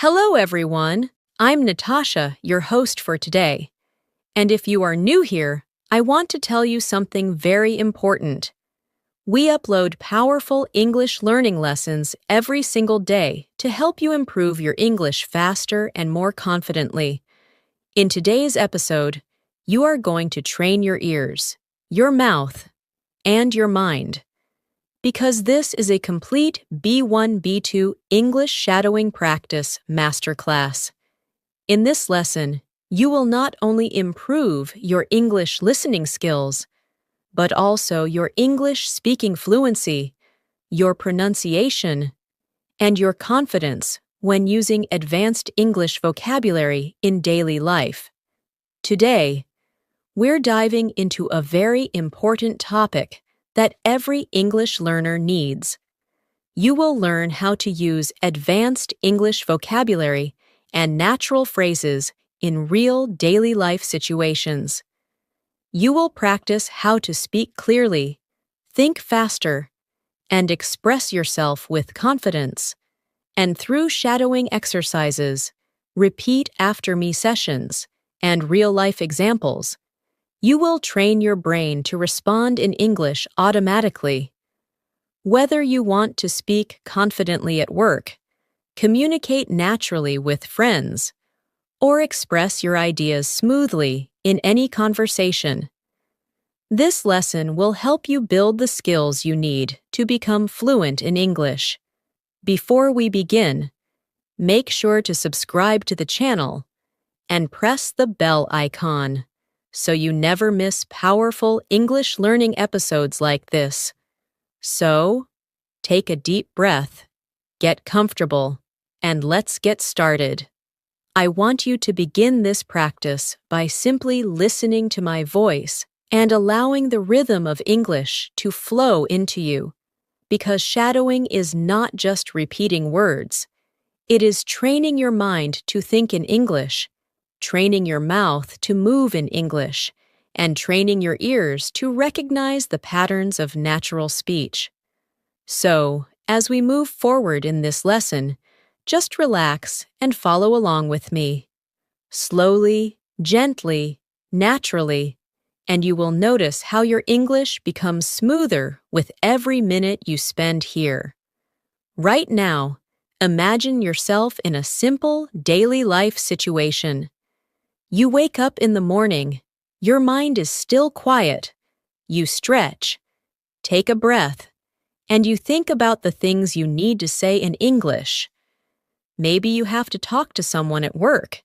Hello, everyone. I'm Natasha, your host for today. And if you are new here, I want to tell you something very important. We upload powerful English learning lessons every single day to help you improve your English faster and more confidently. In today's episode, you are going to train your ears, your mouth, and your mind. Because this is a complete B1, B2 English shadowing practice masterclass. In this lesson, you will not only improve your English listening skills, but also your English speaking fluency, your pronunciation, and your confidence when using advanced English vocabulary in daily life. Today, we're diving into a very important topic that every English learner needs. You will learn how to use advanced English vocabulary and natural phrases in real daily life situations. You will practice how to speak clearly, think faster, and express yourself with confidence. And through shadowing exercises, repeat after me sessions, and real-life examples, you will train your brain to respond in English automatically. Whether you want to speak confidently at work, communicate naturally with friends, or express your ideas smoothly in any conversation, this lesson will help you build the skills you need to become fluent in English. Before we begin, make sure to subscribe to the channel and press the bell icon so you never miss powerful English learning episodes like this. So, take a deep breath, get comfortable, and let's get started. I want you to begin this practice by simply listening to my voice and allowing the rhythm of English to flow into you, because shadowing is not just repeating words. It is training your mind to think in English, training your mouth to move in English, and training your ears to recognize the patterns of natural speech. So, as we move forward in this lesson, just relax and follow along with me. Slowly, gently, naturally, and you will notice how your English becomes smoother with every minute you spend here. Right now, imagine yourself in a simple daily life situation. You wake up in the morning, your mind is still quiet, you stretch, take a breath, and you think about the things you need to say in English. Maybe you have to talk to someone at work.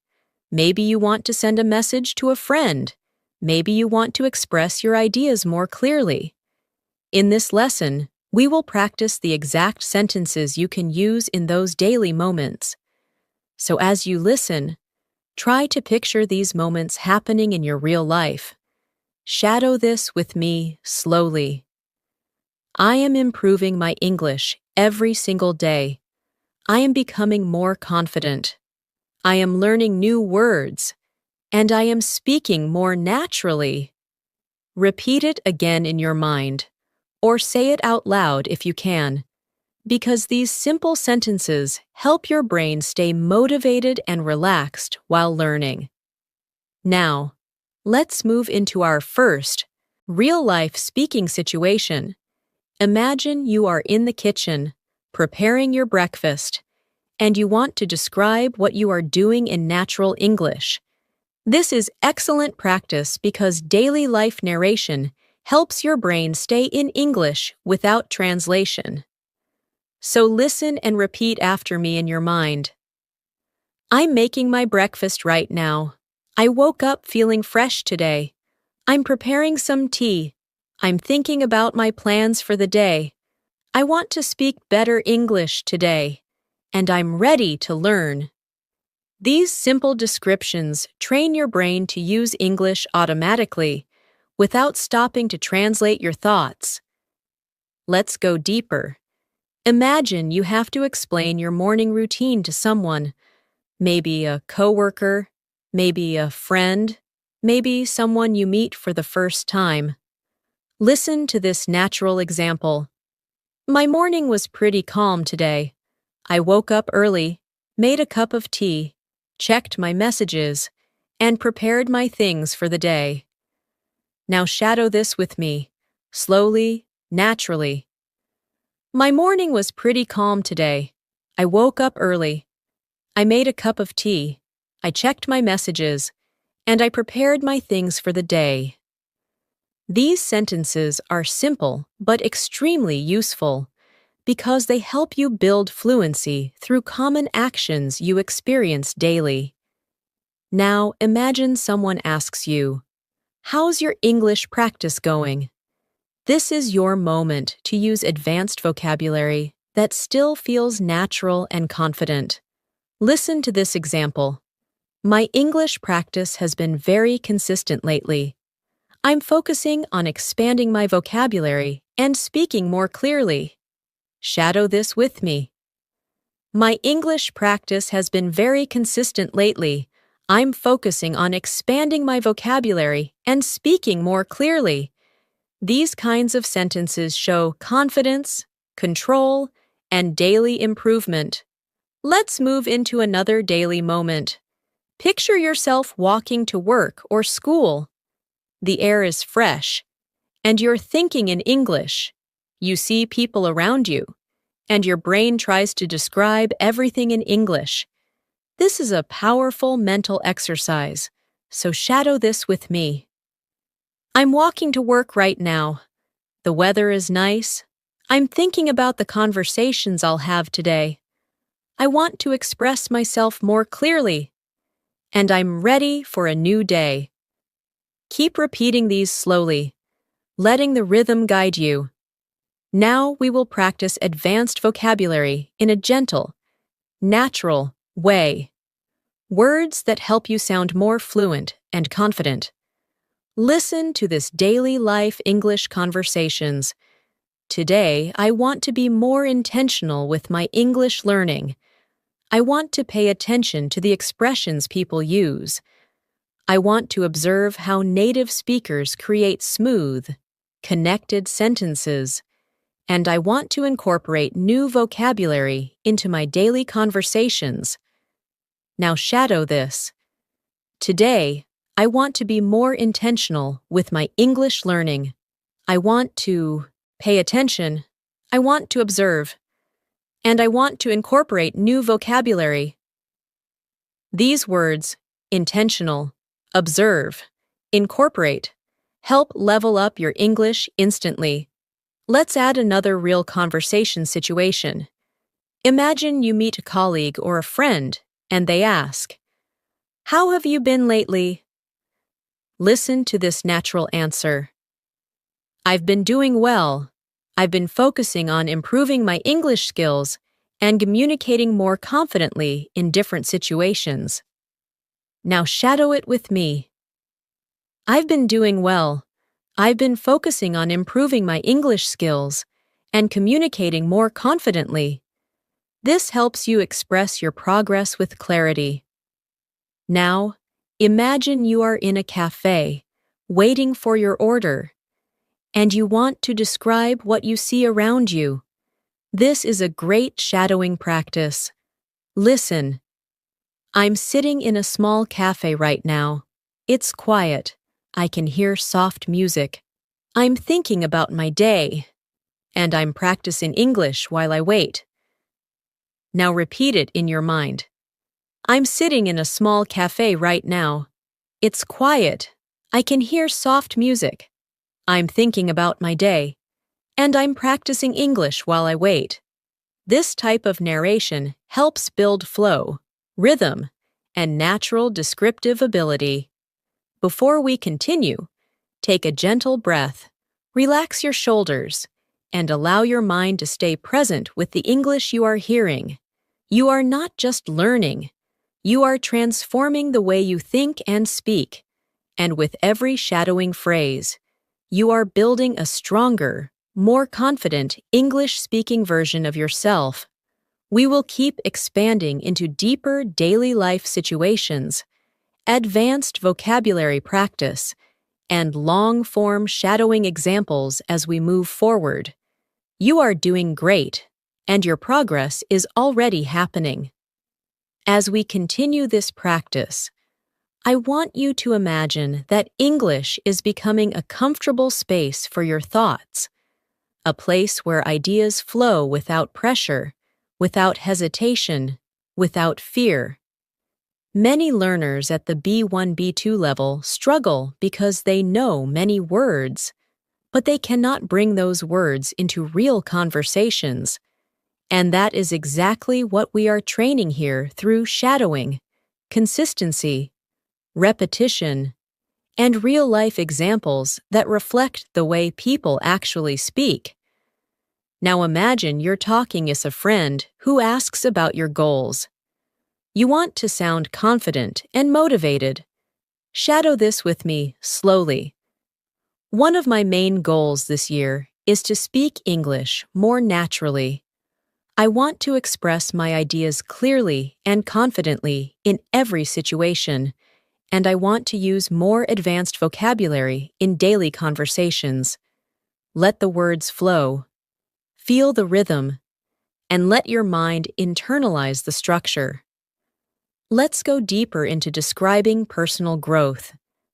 Maybe you want to send a message to a friend. Maybe you want to express your ideas more clearly. In this lesson, we will practice the exact sentences you can use in those daily moments. So as you listen, try to picture these moments happening in your real life. Shadow this with me slowly. I am improving my English every single day. I am becoming more confident. I am learning new words, and I am speaking more naturally. Repeat it again in your mind, or say it out loud if you can, because these simple sentences help your brain stay motivated and relaxed while learning. Now, let's move into our first, real-life speaking situation. Imagine you are in the kitchen, preparing your breakfast, and you want to describe what you are doing in natural English. This is excellent practice because daily life narration helps your brain stay in English without translation. So listen and repeat after me in your mind. I'm making my breakfast right now. I woke up feeling fresh today. I'm preparing some tea. I'm thinking about my plans for the day. I want to speak better English today, and I'm ready to learn. These simple descriptions train your brain to use English automatically, without stopping to translate your thoughts. Let's go deeper. Imagine you have to explain your morning routine to someone, maybe a coworker, maybe a friend, maybe someone you meet for the first time. Listen to this natural example. My morning was pretty calm today. I woke up early, made a cup of tea, checked my messages, and prepared my things for the day. Now shadow this with me, slowly, naturally. My morning was pretty calm today. I woke up early. I made a cup of tea. I checked my messages, and I prepared my things for the day. These sentences are simple but extremely useful because they help you build fluency through common actions you experience daily. Now imagine someone asks you, "How's your English practice going?" This is your moment to use advanced vocabulary that still feels natural and confident. Listen to this example. My English practice has been very consistent lately. I'm focusing on expanding my vocabulary and speaking more clearly. Shadow this with me. My English practice has been very consistent lately. I'm focusing on expanding my vocabulary and speaking more clearly. These kinds of sentences show confidence, control, and daily improvement. Let's move into another daily moment. Picture yourself walking to work or school. The air is fresh, and you're thinking in English. You see people around you, and your brain tries to describe everything in English. This is a powerful mental exercise, so shadow this with me. I'm walking to work right now. The weather is nice. I'm thinking about the conversations I'll have today. I want to express myself more clearly, and I'm ready for a new day. Keep repeating these slowly, letting the rhythm guide you. Now we will practice advanced vocabulary in a gentle, natural way. Words that help you sound more fluent and confident. Listen to this daily life English conversations. Today, I want to be more intentional with my English learning. I want to pay attention to the expressions people use. I want to observe how native speakers create smooth, connected sentences. And I want to incorporate new vocabulary into my daily conversations. Now shadow this. Today, I want to be more intentional with my English learning. I want to pay attention. I want to observe. And I want to incorporate new vocabulary. These words, intentional, observe, incorporate, help level up your English instantly. Let's add another real conversation situation. Imagine you meet a colleague or a friend, and they ask, "How have you been lately?" Listen to this natural answer. "I've been doing well. I've been focusing on improving my English skills and communicating more confidently in different situations." Now shadow it with me. I've been doing well. I've been focusing on improving my English skills and communicating more confidently. This helps you express your progress with clarity. Now, imagine you are in a cafe, waiting for your order, and you want to describe what you see around you. This is a great shadowing practice. Listen. I'm sitting in a small cafe right now. It's quiet. I can hear soft music. I'm thinking about my day, and I'm practicing English while I wait. Now repeat it in your mind. I'm sitting in a small cafe right now. It's quiet. I can hear soft music. I'm thinking about my day, and I'm practicing English while I wait. This type of narration helps build flow, rhythm, and natural descriptive ability. Before we continue, take a gentle breath, relax your shoulders, and allow your mind to stay present with the English you are hearing. You are not just learning, you are transforming the way you think and speak. And with every shadowing phrase, you are building a stronger, more confident English-speaking version of yourself. We will keep expanding into deeper daily life situations, advanced vocabulary practice, and long-form shadowing examples as we move forward. You are doing great, and your progress is already happening. As we continue this practice, I want you to imagine that English is becoming a comfortable space for your thoughts, a place where ideas flow without pressure, without hesitation, without fear. Many learners at the B1, B2 level struggle because they know many words, but they cannot bring those words into real conversations. And that is exactly what we are training here through shadowing, consistency, repetition, and real-life examples that reflect the way people actually speak. Now imagine you're talking with a friend who asks about your goals. You want to sound confident and motivated. Shadow this with me slowly. One of my main goals this year is to speak English more naturally. I want to express my ideas clearly and confidently in every situation, and I want to use more advanced vocabulary in daily conversations. Let the words flow. Feel the rhythm, and let your mind internalize the structure. Let's go deeper into describing personal growth,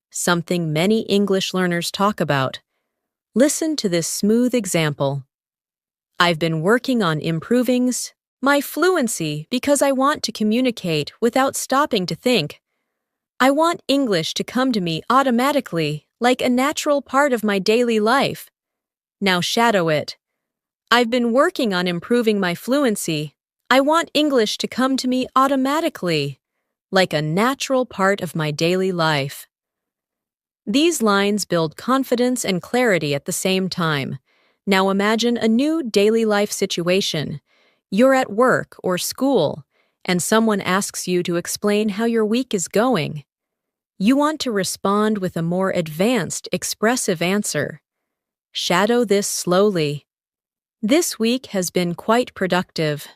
something many English learners talk about. Listen to this smooth example. I've been working on improving my fluency because I want to communicate without stopping to think. I want English to come to me automatically, like a natural part of my daily life. Now shadow it. I've been working on improving my fluency. I want English to come to me automatically, like a natural part of my daily life. These lines build confidence and clarity at the same time. Now imagine a new daily life situation. You're at work or school, and someone asks you to explain how your week is going. You want to respond with a more advanced, expressive answer. Shadow this slowly. This week has been quite productive.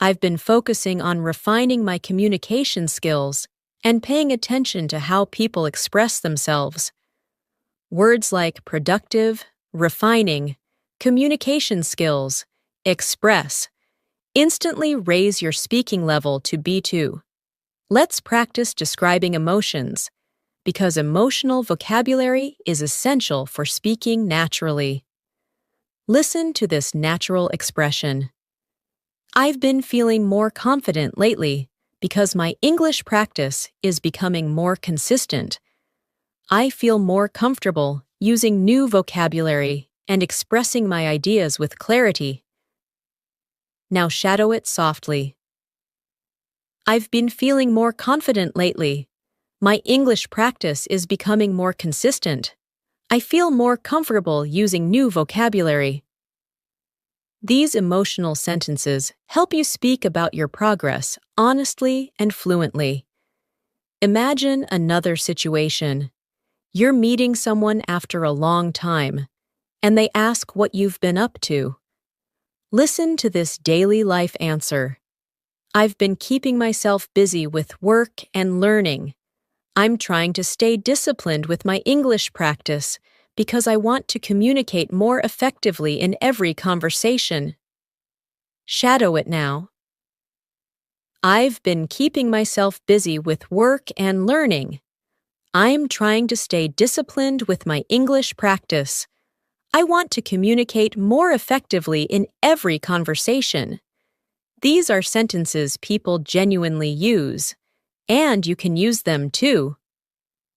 I've been focusing on refining my communication skills and paying attention to how people express themselves. Words like productive, refining, communication skills, express, instantly raise your speaking level to B2. Let's practice describing emotions, because emotional vocabulary is essential for speaking naturally. Listen to this natural expression. I've been feeling more confident lately because my English practice is becoming more consistent. I feel more comfortable using new vocabulary and expressing my ideas with clarity. Now shadow it softly. I've been feeling more confident lately. My English practice is becoming more consistent. I feel more comfortable using new vocabulary. These emotional sentences help you speak about your progress honestly and fluently. Imagine another situation. You're meeting someone after a long time, and they ask what you've been up to. Listen to this daily life answer. I've been keeping myself busy with work and learning. I'm trying to stay disciplined with my English practice because I want to communicate more effectively in every conversation. Shadow it now. I've been keeping myself busy with work and learning. I'm trying to stay disciplined with my English practice. I want to communicate more effectively in every conversation. These are sentences people genuinely use, and you can use them too.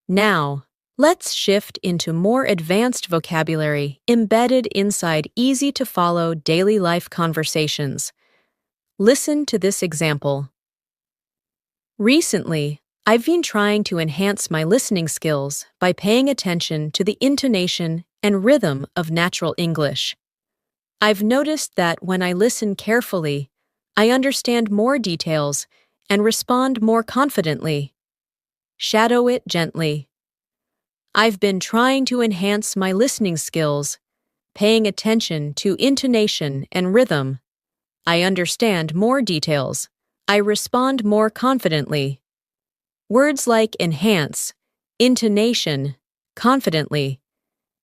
Now, let's shift into more advanced vocabulary embedded inside easy-to-follow daily life conversations. Listen to this example. Recently, I've been trying to enhance my listening skills by paying attention to the intonation and rhythm of natural English. I've noticed that when I listen carefully, I understand more details and respond more confidently. Shadow it gently. I've been trying to enhance my listening skills, paying attention to intonation and rhythm. I understand more details. I respond more confidently. Words like enhance, intonation, confidently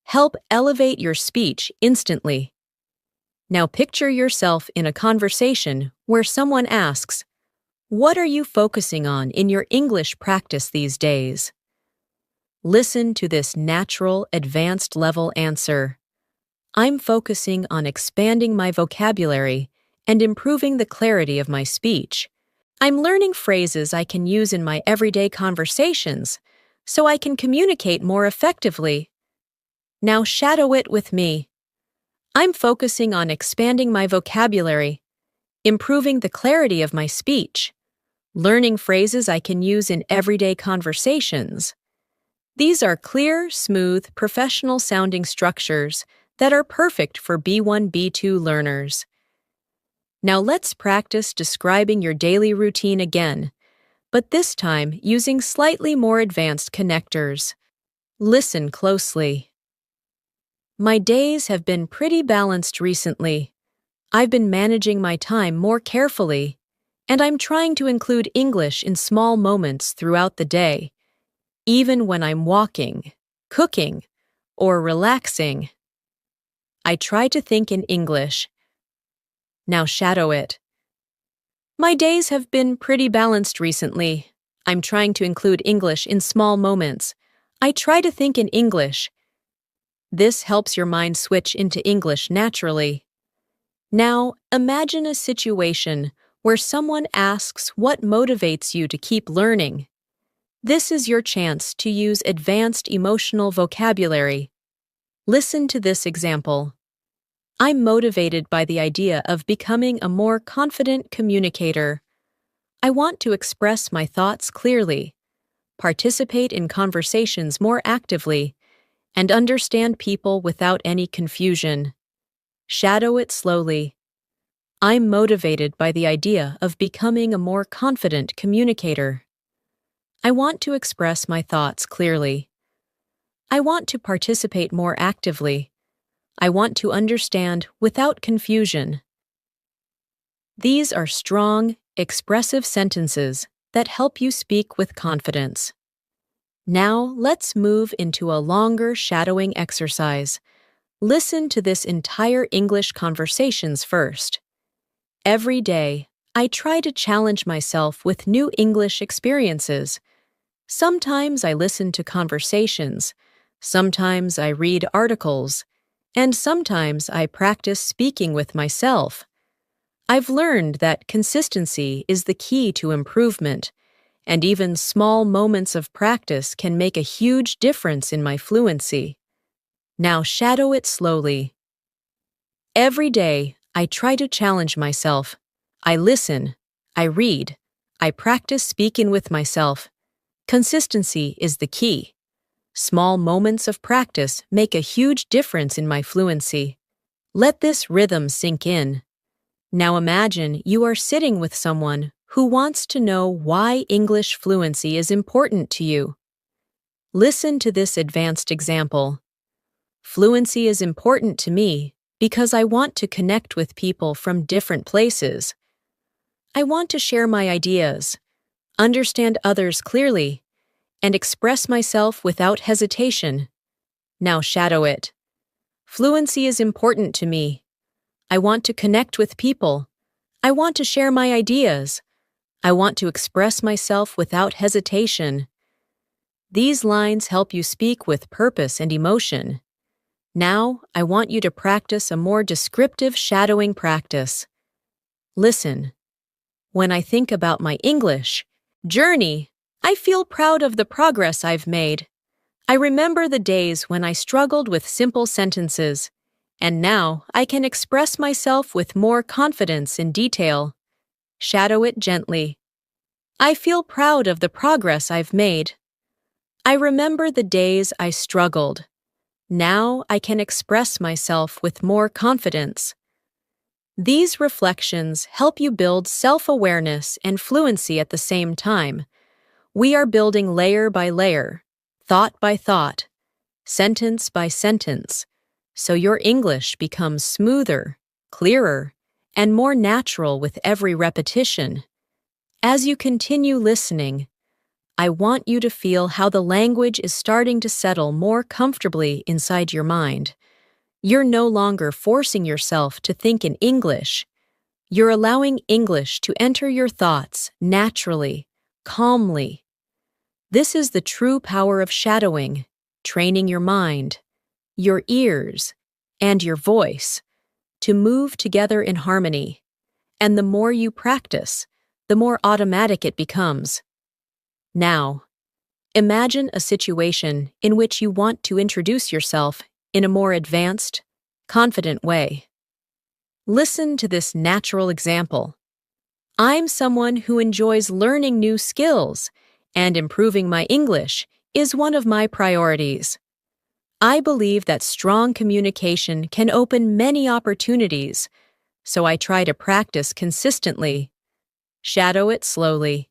help elevate your speech instantly. Now picture yourself in a conversation where someone asks, What are you focusing on in your English practice these days? Listen to this natural, advanced level answer. I'm focusing on expanding my vocabulary and improving the clarity of my speech. I'm learning phrases I can use in my everyday conversations so I can communicate more effectively. Now shadow it with me. I'm focusing on expanding my vocabulary, improving the clarity of my speech, learning phrases I can use in everyday conversations. These are clear, smooth, professional-sounding structures that are perfect for B1, B2 learners. Now let's practice describing your daily routine again, but this time using slightly more advanced connectors. Listen closely. My days have been pretty balanced recently. I've been managing my time more carefully, and I'm trying to include English in small moments throughout the day, even when I'm walking, cooking, or relaxing. I try to think in English. Now shadow it. My days have been pretty balanced recently. I'm trying to include English in small moments. I try to think in English. This helps your mind switch into English naturally. Now, imagine a situation where someone asks what motivates you to keep learning. This is your chance to use advanced emotional vocabulary. Listen to this example. I'm motivated by the idea of becoming a more confident communicator. I want to express my thoughts clearly, participate in conversations more actively, and understand people without any confusion. Shadow it slowly. I'm motivated by the idea of becoming a more confident communicator. I want to express my thoughts clearly. I want to participate more actively. I want to understand without confusion. These are strong, expressive sentences that help you speak with confidence. Now let's move into a longer shadowing exercise. Listen to this entire English conversations first. Every day, I try to challenge myself with new English experiences. Sometimes I listen to conversations, sometimes I read articles, and sometimes I practice speaking with myself. I've learned that consistency is the key to improvement, and even small moments of practice can make a huge difference in my fluency. Now shadow it slowly. Every day, I try to challenge myself. I listen, I read, I practice speaking with myself. Consistency is the key. Small moments of practice make a huge difference in my fluency. Let this rhythm sink in. Now imagine you are sitting with someone who wants to know why English fluency is important to you. Listen to this advanced example. Fluency is important to me because I want to connect with people from different places. I want to share my ideas, understand others clearly, and express myself without hesitation. Now shadow it. Fluency is important to me. I want to connect with people. I want to share my ideas. I want to express myself without hesitation. These lines help you speak with purpose and emotion. Now, I want you to practice a more descriptive shadowing practice. Listen. When I think about my English journey, I feel proud of the progress I've made. I remember the days when I struggled with simple sentences, and now I can express myself with more confidence and detail. Shadow it gently. I feel proud of the progress I've made. I remember the days I struggled. Now I can express myself with more confidence. These reflections help you build self-awareness and fluency at the same time. We are building layer by layer, thought by thought, sentence by sentence, so your English becomes smoother, clearer, and more natural with every repetition. As you continue listening, I want you to feel how the language is starting to settle more comfortably inside your mind. You're no longer forcing yourself to think in English. You're allowing English to enter your thoughts naturally, calmly. This is the true power of shadowing, training your mind, your ears, and your voice to move together in harmony. And the more you practice, the more automatic it becomes. Now, imagine a situation in which you want to introduce yourself in a more advanced, confident way. Listen to this natural example. I'm someone who enjoys learning new skills, and improving my English is one of my priorities. I believe that strong communication can open many opportunities, so I try to practice consistently. Shadow it slowly.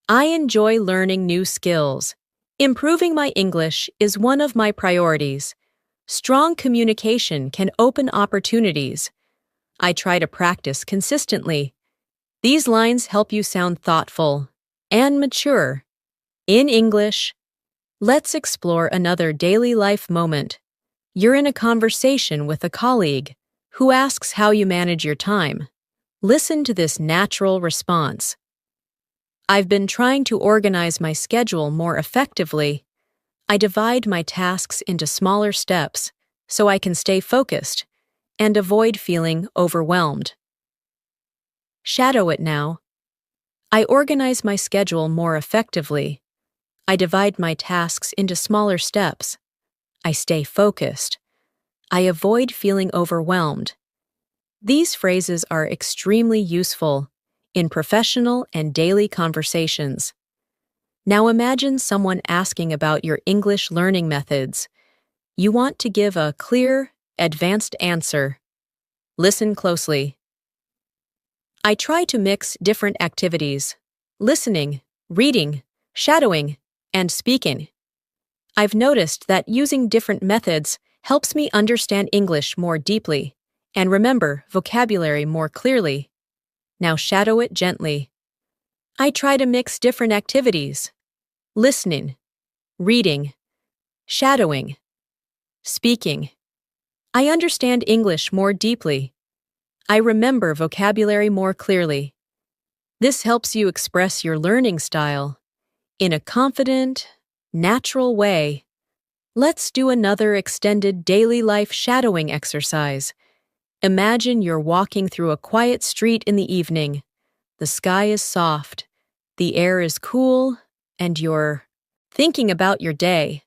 I enjoy learning new skills. Improving my English is one of my priorities. Strong communication can open opportunities. I try to practice consistently. These lines help you sound thoughtful and mature. In English, let's explore another daily life moment. You're in a conversation with a colleague who asks how you manage your time. Listen to this natural response. I've been trying to organize my schedule more effectively. I divide my tasks into smaller steps so I can stay focused and avoid feeling overwhelmed. Shadow it now. I organize my schedule more effectively. I divide my tasks into smaller steps. I stay focused. I avoid feeling overwhelmed. These phrases are extremely useful in professional and daily conversations. Now imagine someone asking about your English learning methods. You want to give a clear, advanced answer. Listen closely. I try to mix different activities: listening, reading, shadowing, and speaking. I've noticed that using different methods helps me understand English more deeply and remember vocabulary more clearly. Now shadow it gently. I try to mix different activities: listening, reading, shadowing, speaking. I understand English more deeply. I remember vocabulary more clearly. This helps you express your learning style in a confident, natural way. Let's do another extended daily life shadowing exercise. Imagine you're walking through a quiet street in the evening. The sky is soft, the air is cool, and you're thinking about your day.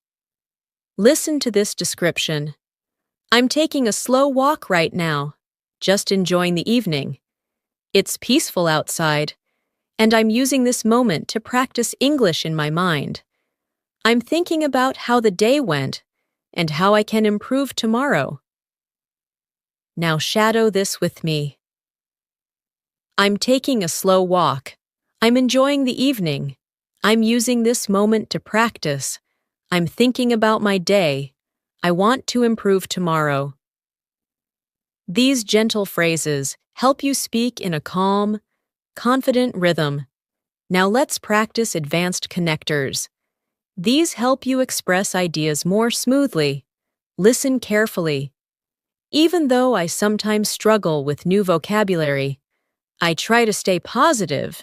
Listen to this description. I'm taking a slow walk right now, just enjoying the evening. It's peaceful outside, and I'm using this moment to practice English in my mind. I'm thinking about how the day went and how I can improve tomorrow. Now shadow this with me. I'm taking a slow walk. I'm enjoying the evening. I'm using this moment to practice. I'm thinking about my day. I want to improve tomorrow. These gentle phrases help you speak in a calm, confident rhythm. Now let's practice advanced connectors. These help you express ideas more smoothly. Listen carefully. Even though I sometimes struggle with new vocabulary, I try to stay positive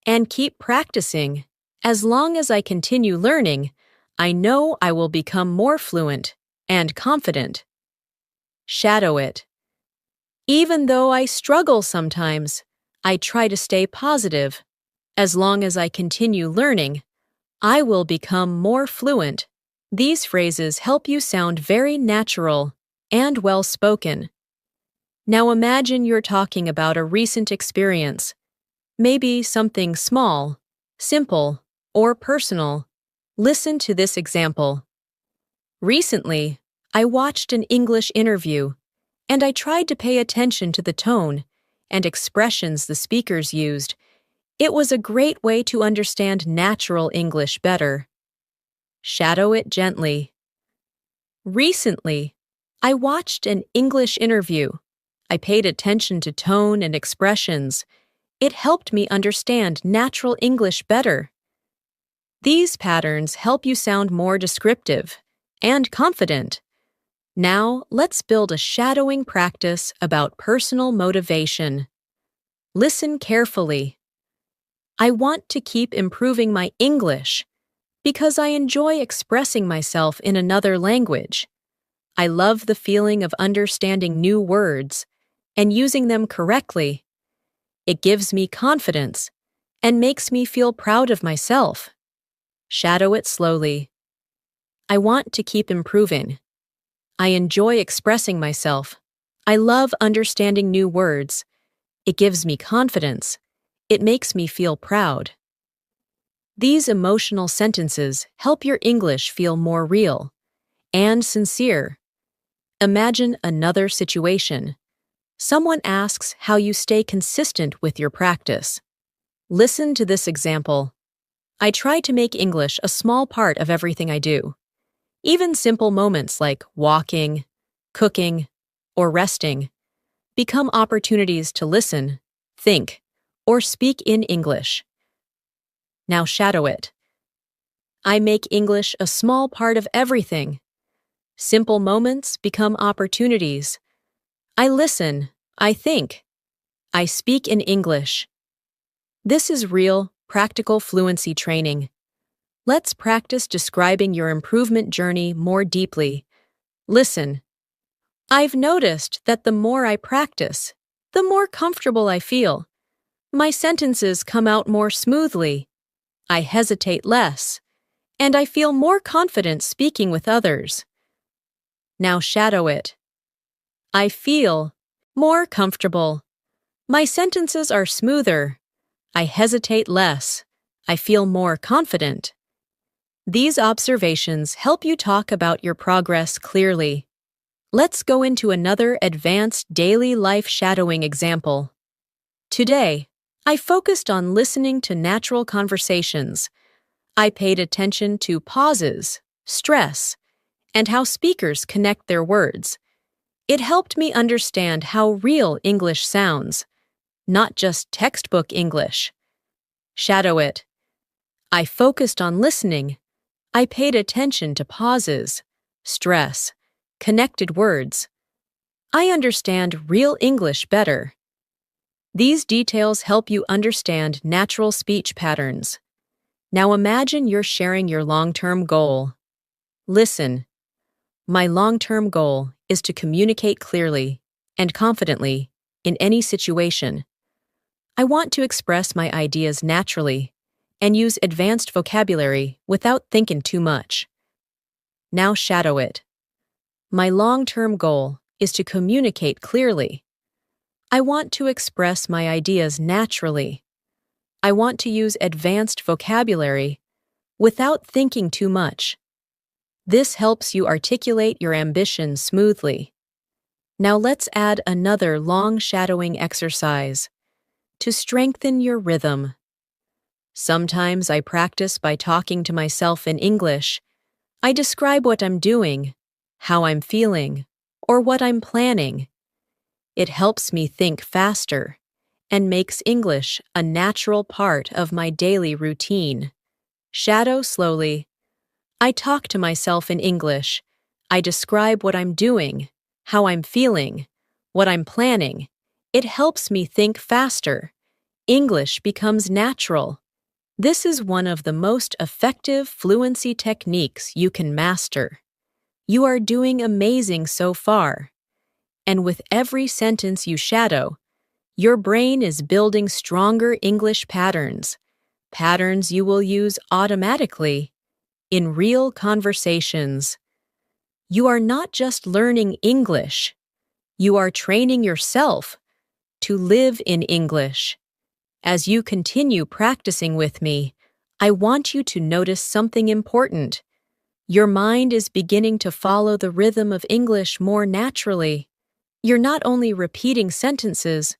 and keep practicing. As long as I continue learning, I know I will become more fluent and confident. Shadow it. Even though I struggle sometimes, I try to stay positive. As long as I continue learning, I will become more fluent. These phrases help you sound very natural and well-spoken. Now imagine you're talking about a recent experience, maybe something small, simple, or personal. Listen to this example. Recently, I watched an English interview, and I tried to pay attention to the tone and expressions the speakers used. It was a great way to understand natural English better. Shadow it gently. Recently, I watched an English interview. I paid attention to tone and expressions. It helped me understand natural English better. These patterns help you sound more descriptive and confident. Now, let's build a shadowing practice about personal motivation. Listen carefully. I want to keep improving my English because I enjoy expressing myself in another language. I love the feeling of understanding new words and using them correctly. It gives me confidence and makes me feel proud of myself. Shadow it slowly. I want to keep improving. I enjoy expressing myself. I love understanding new words. It gives me confidence. It makes me feel proud. These emotional sentences help your English feel more real and sincere. Imagine another situation. Someone asks how you stay consistent with your practice. Listen to this example. I try to make English a small part of everything I do. Even simple moments like walking, cooking, or resting become opportunities to listen, think, or speak in English. Now shadow it. I make English a small part of everything. Simple moments become opportunities. I listen, I think, I speak in English. This is real, practical fluency training. Let's practice describing your improvement journey more deeply. Listen. I've noticed that the more I practice, the more comfortable I feel. My sentences come out more smoothly. I hesitate less, and I feel more confident speaking with others. Now shadow it. I feel more comfortable. My sentences are smoother. I hesitate less. I feel more confident. These observations help you talk about your progress clearly. Let's go into another advanced daily life shadowing example. Today, I focused on listening to natural conversations. I paid attention to pauses, stress, and how speakers connect their words. It helped me understand how real English sounds, not just textbook English. Shadow it. I focused on listening. I paid attention to pauses, stress, connected words. I understand real English better. These details help you understand natural speech patterns. Now imagine you're sharing your long-term goal. Listen. My long-term goal is to communicate clearly and confidently in any situation. I want to express my ideas naturally and use advanced vocabulary without thinking too much. Now shadow it. My long-term goal is to communicate clearly. I want to express my ideas naturally. I want to use advanced vocabulary without thinking too much. This helps you articulate your ambition smoothly. Now let's add another long shadowing exercise to strengthen your rhythm. Sometimes I practice by talking to myself in English. I describe what I'm doing, how I'm feeling, or what I'm planning. It helps me think faster and makes English a natural part of my daily routine. Shadow slowly. I talk to myself in English. I describe what I'm doing, how I'm feeling, what I'm planning. It helps me think faster. English becomes natural. This is one of the most effective fluency techniques you can master. You are doing amazing so far. And with every sentence you shadow, your brain is building stronger English patterns, patterns you will use automatically in real conversations. You are not just learning English, you are training yourself to live in English. As you continue practicing with me, I want you to notice something important. Your mind is beginning to follow the rhythm of English more naturally. You're not only repeating sentences,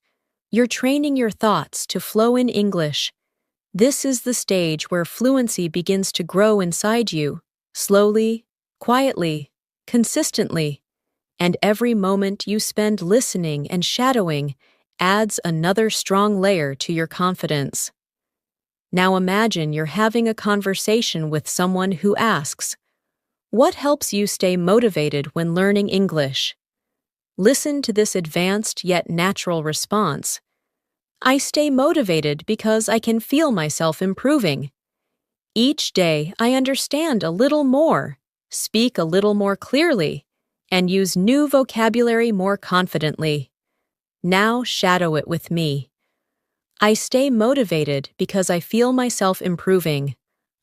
you're training your thoughts to flow in English. This is the stage where fluency begins to grow inside you, slowly, quietly, consistently. And every moment you spend listening and shadowing adds another strong layer to your confidence. Now imagine you're having a conversation with someone who asks, "What helps you stay motivated when learning English?" Listen to this advanced yet natural response. I stay motivated because I can feel myself improving. Each day, I understand a little more, speak a little more clearly, and use new vocabulary more confidently. Now shadow it with me. I stay motivated because I feel myself improving.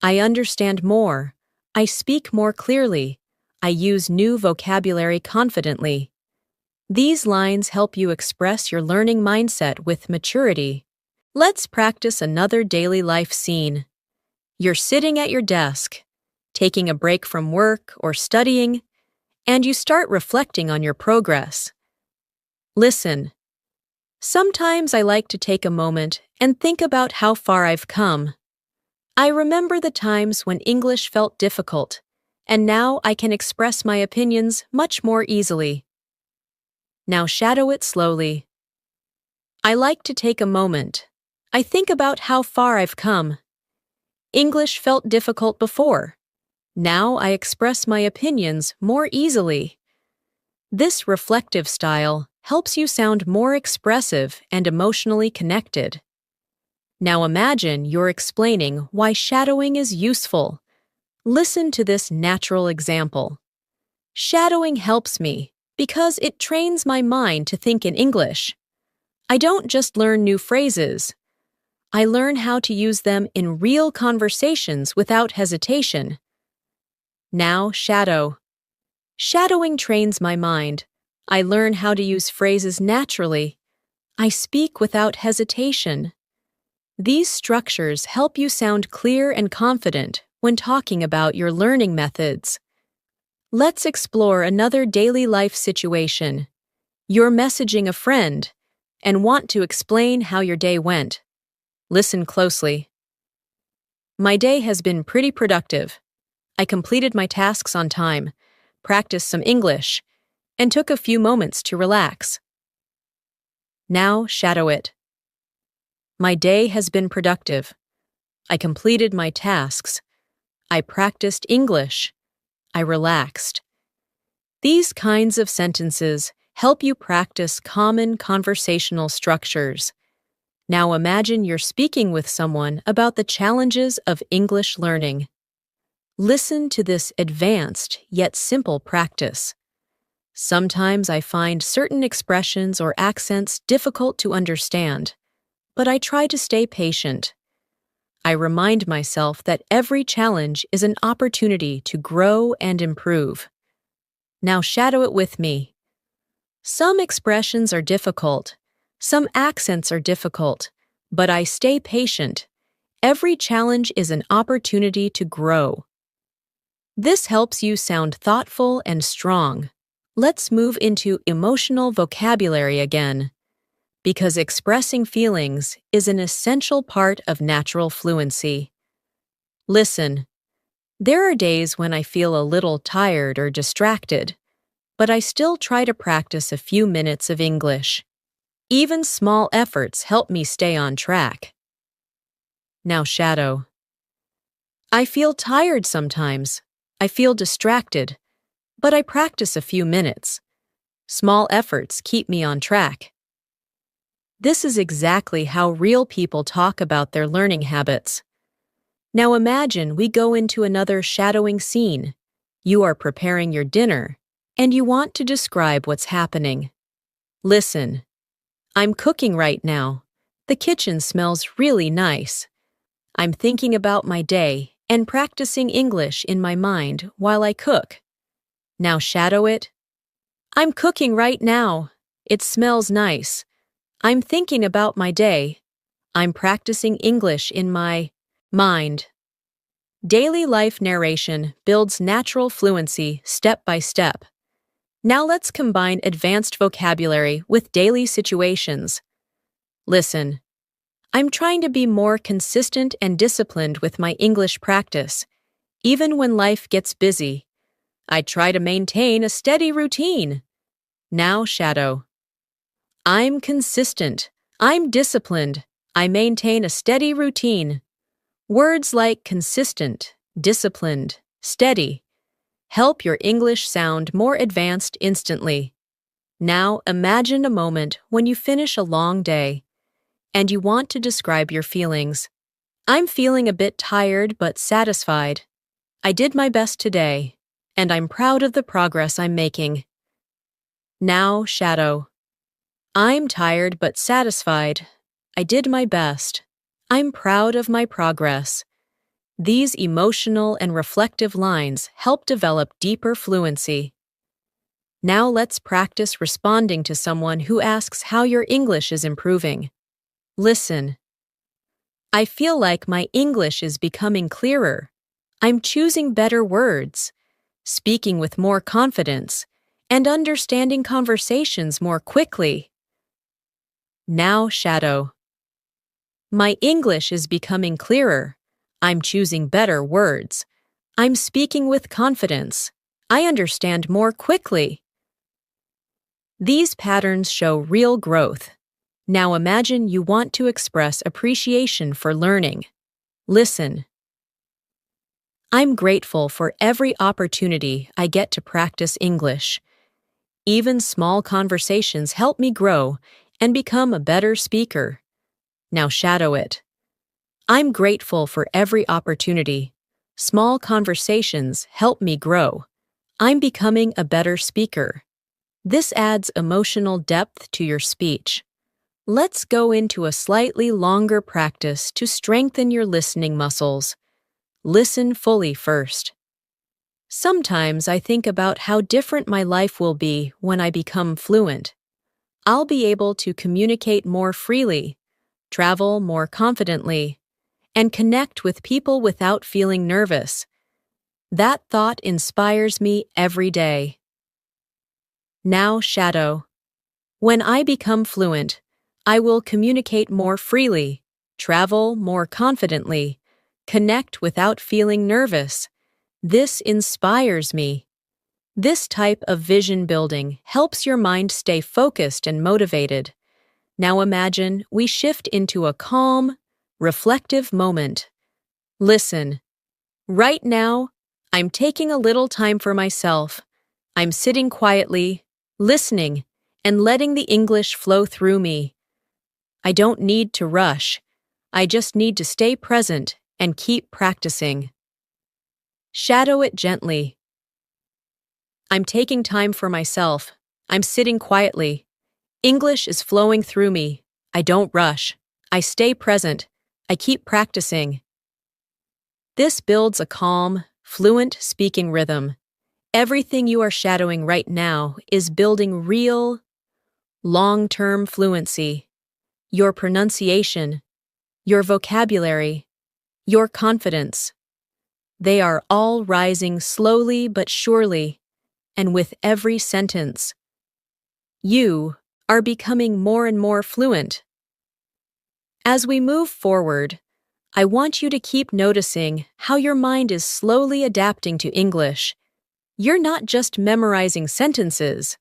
I understand more. I speak more clearly. I use new vocabulary confidently. These lines help you express your learning mindset with maturity. Let's practice another daily life scene. You're sitting at your desk, taking a break from work or studying, and you start reflecting on your progress. Listen. Sometimes I like to take a moment and think about how far I've come. I remember the times when English felt difficult, and now I can express my opinions much more easily. Now shadow it slowly. I like to take a moment. I think about how far I've come. English felt difficult before. Now I express my opinions more easily. This reflective style helps you sound more expressive and emotionally connected. Now imagine you're explaining why shadowing is useful. Listen to this natural example. Shadowing helps me because it trains my mind to think in English. I don't just learn new phrases. I learn how to use them in real conversations without hesitation. Now shadow. Shadowing trains my mind. I learn how to use phrases naturally. I speak without hesitation. These structures help you sound clear and confident when talking about your learning methods. Let's explore another daily life situation. You're messaging a friend and want to explain how your day went. Listen closely. My day has been pretty productive. I completed my tasks on time, practiced some English, and took a few moments to relax. Now shadow it. My day has been productive. I completed my tasks. I practiced English. I relaxed. These kinds of sentences help you practice common conversational structures. Now imagine you're speaking with someone about the challenges of English learning. Listen to this advanced yet simple practice. Sometimes I find certain expressions or accents difficult to understand, but I try to stay patient. I remind myself that every challenge is an opportunity to grow and improve. Now shadow it with me. Some expressions are difficult, some accents are difficult, but I stay patient. Every challenge is an opportunity to grow. This helps you sound thoughtful and strong. Let's move into emotional vocabulary again, because expressing feelings is an essential part of natural fluency. Listen. There are days when I feel a little tired or distracted, but I still try to practice a few minutes of English. Even small efforts help me stay on track. Now shadow. I feel tired sometimes. I feel distracted, but I practice a few minutes. Small efforts keep me on track. This is exactly how real people talk about their learning habits. Now imagine we go into another shadowing scene. You are preparing your dinner, and you want to describe what's happening. Listen. I'm cooking right now. The kitchen smells really nice. I'm thinking about my day and practicing English in my mind while I cook. Now shadow it. I'm cooking right now. It smells nice. I'm thinking about my day. I'm practicing English in my mind. Daily life narration builds natural fluency step by step. Now let's combine advanced vocabulary with daily situations. Listen. I'm trying to be more consistent and disciplined with my English practice. Even when life gets busy, I try to maintain a steady routine. Now shadow. I'm consistent. I'm disciplined. I maintain a steady routine. Words like consistent, disciplined, steady help your English sound more advanced instantly. Now imagine a moment when you finish a long day. and you want to describe your feelings. I'm feeling a bit tired but satisfied. I did my best today, and I'm proud of the progress I'm making. Now, shadow. I'm tired but satisfied. I did my best. I'm proud of my progress. These emotional and reflective lines help develop deeper fluency. Now let's practice responding to someone who asks how your English is improving. Listen. I feel like my English is becoming clearer. I'm choosing better words, speaking with more confidence, and understanding conversations more quickly. Now, shadow. My English is becoming clearer. I'm choosing better words. I'm speaking with confidence. I understand more quickly. These patterns show real growth. Now imagine you want to express appreciation for learning. Listen. I'm grateful for every opportunity I get to practice English. Even small conversations help me grow and become a better speaker. Now shadow it. I'm grateful for every opportunity. Small conversations help me grow. I'm becoming a better speaker. This adds emotional depth to your speech. Let's go into a slightly longer practice to strengthen your listening muscles. Listen fully first. Sometimes I think about how different my life will be when I become fluent. I'll be able to communicate more freely, travel more confidently, and connect with people without feeling nervous. That thought inspires me every day. Now, shadow. When I become fluent, I will communicate more freely, travel more confidently, connect without feeling nervous. This inspires me. This type of vision building helps your mind stay focused and motivated. Now imagine we shift into a calm, reflective moment. Listen. Right now, I'm taking a little time for myself. I'm sitting quietly, listening, and letting the English flow through me. I don't need to rush. I just need to stay present and keep practicing. Shadow it gently. I'm taking time for myself. I'm sitting quietly. English is flowing through me. I don't rush. I stay present. I keep practicing. This builds a calm, fluent speaking rhythm. Everything you are shadowing right now is building real, long-term fluency. Your pronunciation, your vocabulary, your confidence. They are all rising slowly but surely, and with every sentence. You are becoming more and more fluent. As we move forward, I want you to keep noticing how your mind is slowly adapting to English. You're not just memorizing sentences.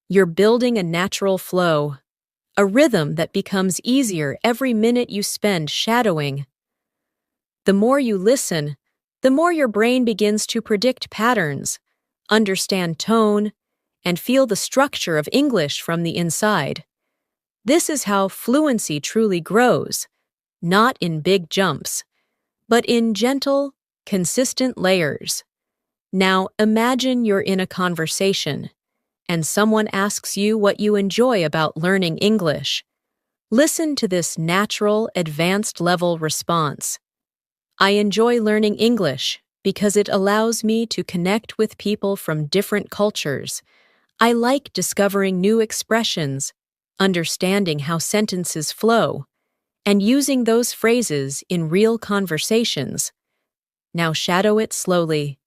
You're building a natural flow, a rhythm that becomes easier every minute you spend shadowing. The more you listen, the more your brain begins to predict patterns, understand tone, and feel the structure of English from the inside. This is how fluency truly grows, not in big jumps, but in gentle, consistent layers. Now imagine you're in a conversation, and someone asks you what you enjoy about learning English. Listen to this natural, advanced-level response. I enjoy learning English because it allows me to connect with people from different cultures. I like discovering new expressions, understanding how sentences flow, and using those phrases in real conversations. Now shadow it slowly.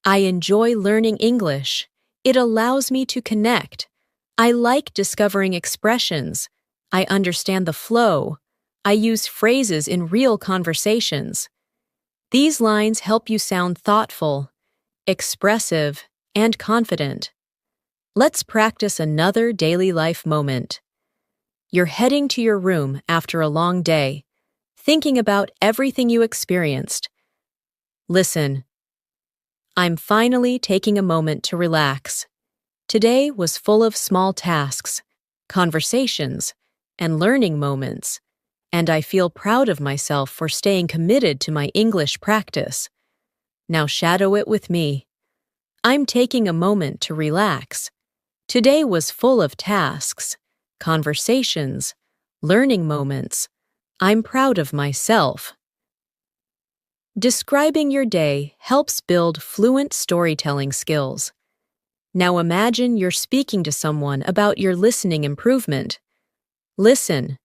I enjoy learning English. It allows me to connect. I like discovering expressions. I understand the flow. I use phrases in real conversations. These lines help you sound thoughtful, expressive, and confident. Let's practice another daily life moment. You're heading to your room after a long day, thinking about everything you experienced. Listen. I'm finally taking a moment to relax. Today was full of small tasks, conversations, and learning moments, and I feel proud of myself for staying committed to my English practice. Now shadow it with me. I'm taking a moment to relax. Today was full of tasks, conversations, learning moments. I'm proud of myself. Describing your day helps build fluent storytelling skills. Now imagine you're speaking to someone about your listening improvement. Listen.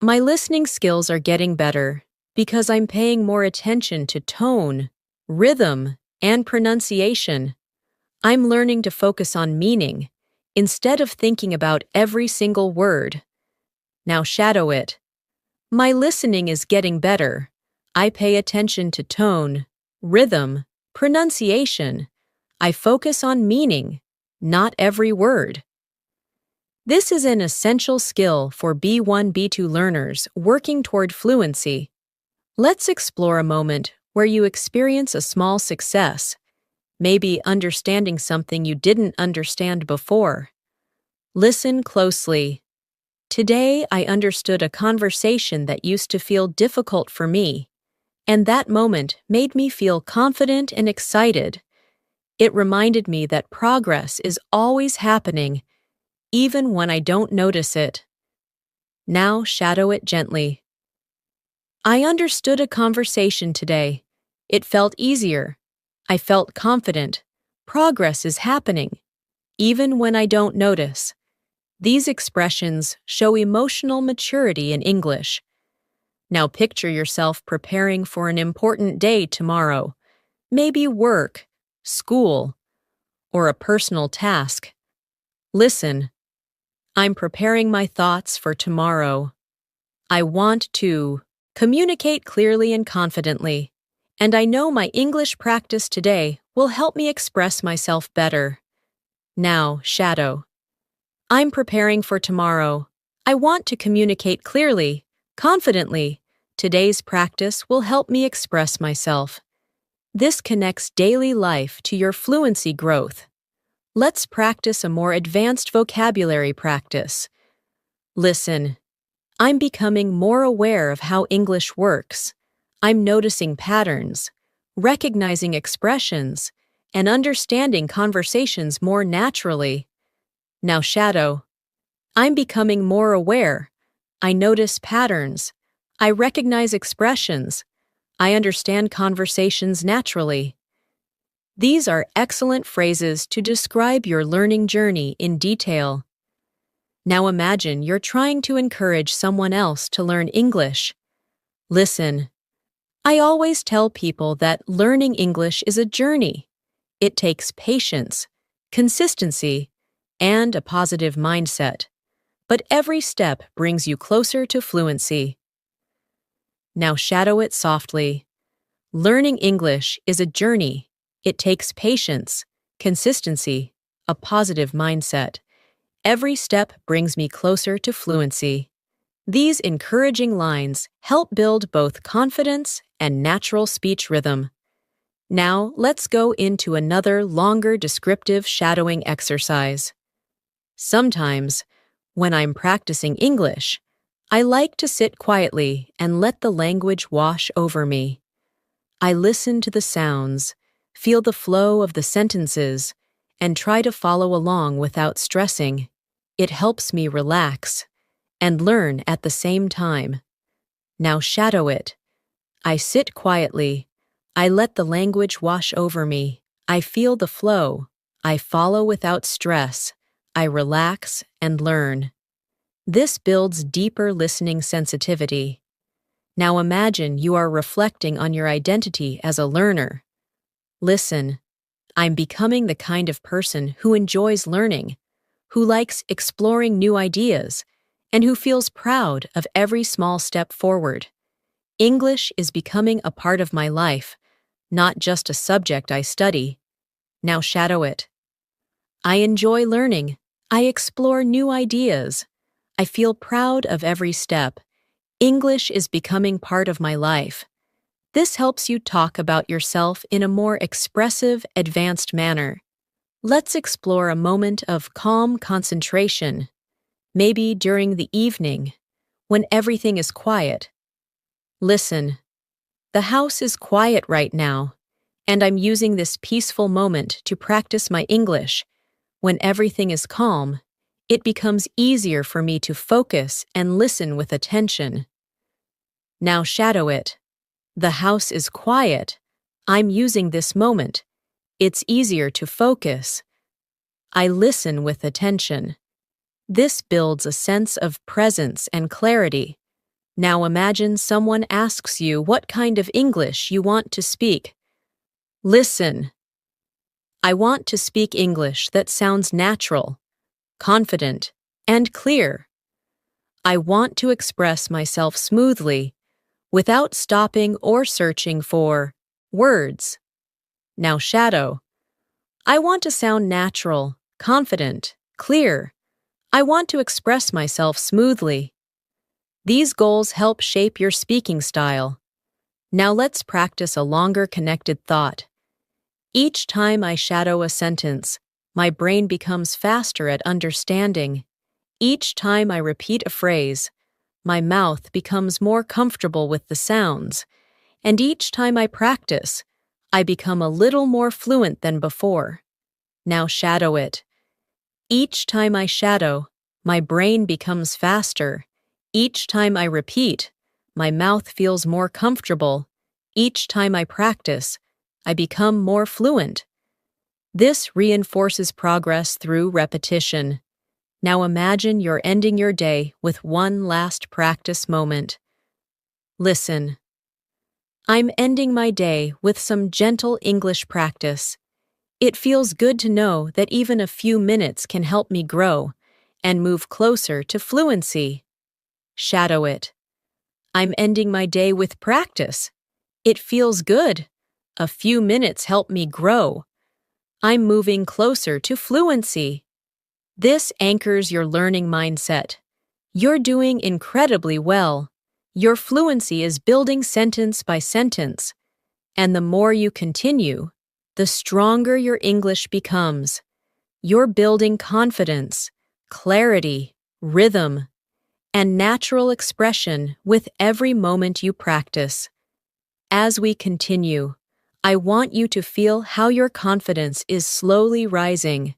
My listening skills are getting better because I'm paying more attention to tone, rhythm, and pronunciation. I'm learning to focus on meaning instead of thinking about every single word. Now shadow it. My listening is getting better. I pay attention to tone, rhythm, pronunciation. I focus on meaning, not every word. This is an essential skill for B1, B2 learners working toward fluency. Let's explore a moment where you experience a small success, maybe understanding something you didn't understand before. Listen closely. Today, I understood a conversation that used to feel difficult for me, and that moment made me feel confident and excited. It reminded me that progress is always happening, even when I don't notice it. Now shadow it gently. I understood a conversation today. It felt easier. I felt confident. Progress is happening, even when I don't notice. These expressions show emotional maturity in English. Now picture yourself preparing for an important day tomorrow, maybe work, school, or a personal task. Listen. I'm preparing my thoughts for tomorrow. I want to communicate clearly and confidently, and I know my English practice today will help me express myself better. Now, shadow. I'm preparing for tomorrow. I want to communicate clearly, confidently. Today's practice will help me express myself. This connects daily life to your fluency growth. Let's practice a more advanced vocabulary practice. Listen. I'm becoming more aware of how English works. I'm noticing patterns, recognizing expressions, and understanding conversations more naturally. Now shadow. I'm becoming more aware. I notice patterns. I recognize expressions. I understand conversations naturally. These are excellent phrases to describe your learning journey in detail. Now imagine you're trying to encourage someone else to learn English. Listen. I always tell people that learning English is a journey. It takes patience, consistency, and a positive mindset. But every step brings you closer to fluency. Now shadow it softly. Learning English is a journey. It takes patience, consistency, a positive mindset. Every step brings me closer to fluency. These encouraging lines help build both confidence and natural speech rhythm. Now, let's go into another longer descriptive shadowing exercise. Sometimes, when I'm practicing English, I like to sit quietly and let the language wash over me. I listen to the sounds, feel the flow of the sentences, and try to follow along without stressing. It helps me relax and learn at the same time. Now shadow it. I sit quietly. I let the language wash over me. I feel the flow. I follow without stress. I relax and learn. This builds deeper listening sensitivity. Now imagine you are reflecting on your identity as a learner. Listen. I'm becoming the kind of person who enjoys learning, who likes exploring new ideas, and who feels proud of every small step forward. English is becoming a part of my life, not just a subject I study. Now shadow it. I enjoy learning. I explore new ideas. I feel proud of every step. English is becoming part of my life. This helps you talk about yourself in a more expressive, advanced manner. Let's explore a moment of calm concentration. maybe during the evening, when everything is quiet. Listen, the house is quiet right now, and I'm using this peaceful moment to practice my English. When everything is calm, it becomes easier for me to focus and listen with attention. Now shadow it. The house is quiet. I'm using this moment. It's easier to focus. I listen with attention. This builds a sense of presence and clarity. Now imagine someone asks you what kind of English you want to speak. Listen. I want to speak English that sounds natural, confident, and clear. I want to express myself smoothly, without stopping or searching for words. Now shadow. I want to sound natural, confident, clear. I want to express myself smoothly. These goals help shape your speaking style. Now let's practice a longer connected thought. Each time I shadow a sentence, my brain becomes faster at understanding. Each time I repeat a phrase, my mouth becomes more comfortable with the sounds. And each time I practice, I become a little more fluent than before. Now shadow it. Each time I shadow, my brain becomes faster. Each time I repeat, my mouth feels more comfortable. Each time I practice, I become more fluent. This reinforces progress through repetition. Now imagine you're ending your day with one last practice moment. Listen. I'm ending my day with some gentle English practice. It feels good to know that even a few minutes can help me grow and move closer to fluency. Shadow it. I'm ending my day with practice. It feels good. A few minutes help me grow. I'm moving closer to fluency. This anchors your learning mindset. You're doing incredibly well. Your fluency is building sentence by sentence. And the more you continue, the stronger your English becomes. You're building confidence, clarity, rhythm, and natural expression with every moment you practice. As we continue, I want you to feel how your confidence is slowly rising.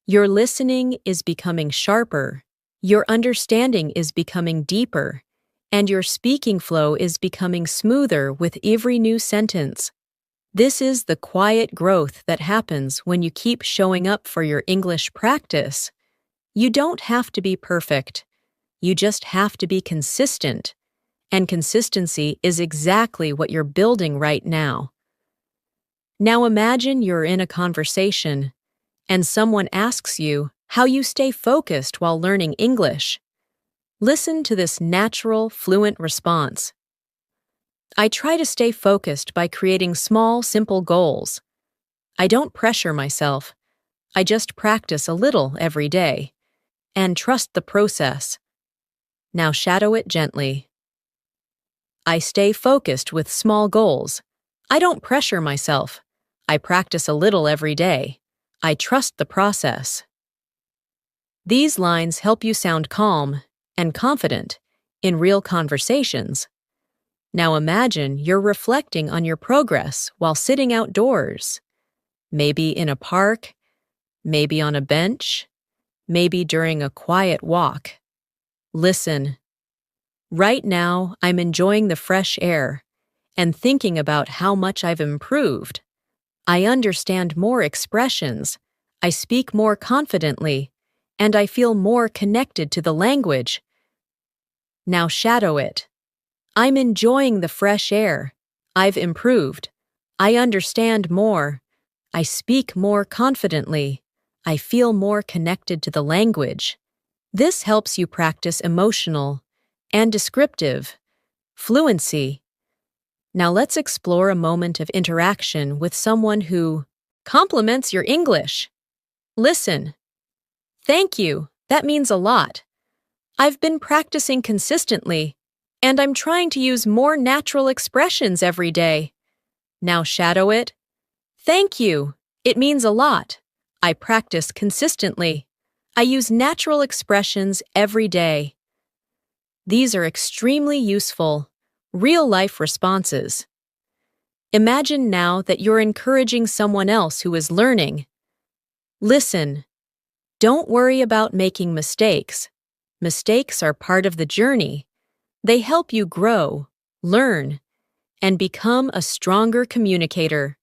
Your listening is becoming sharper, your understanding is becoming deeper, and your speaking flow is becoming smoother with every new sentence. This is the quiet growth that happens when you keep showing up for your English practice. You don't have to be perfect. You just have to be consistent. And consistency is exactly what you're building right now. Now imagine you're in a conversation, and someone asks you how you stay focused while learning English. Listen to this natural, fluent response. I try to stay focused by creating small, simple goals. I don't pressure myself. I just practice a little every day and trust the process. Now shadow it gently. I stay focused with small goals. I don't pressure myself. I practice a little every day. I trust the process. These lines help you sound calm and confident in real conversations. Now imagine you're reflecting on your progress while sitting outdoors. Maybe in a park, maybe on a bench, maybe during a quiet walk. Listen. Right now, I'm enjoying the fresh air and thinking about how much I've improved. I understand more expressions, I speak more confidently, and I feel more connected to the language. Now shadow it. I'm enjoying the fresh air. I've improved. I understand more. I speak more confidently. I feel more connected to the language. This helps you practice emotional and descriptive fluency. Now let's explore a moment of interaction with someone who compliments your English. Listen. Thank you. That means a lot. I've been practicing consistently, and I'm trying to use more natural expressions every day. Now shadow it. Thank you. It means a lot. I practice consistently. I use natural expressions every day. These are extremely useful, real-life responses. Imagine now that you're encouraging someone else who is learning. Listen. Don't worry about making mistakes. Mistakes are part of the journey. They help you grow, learn, and become a stronger communicator.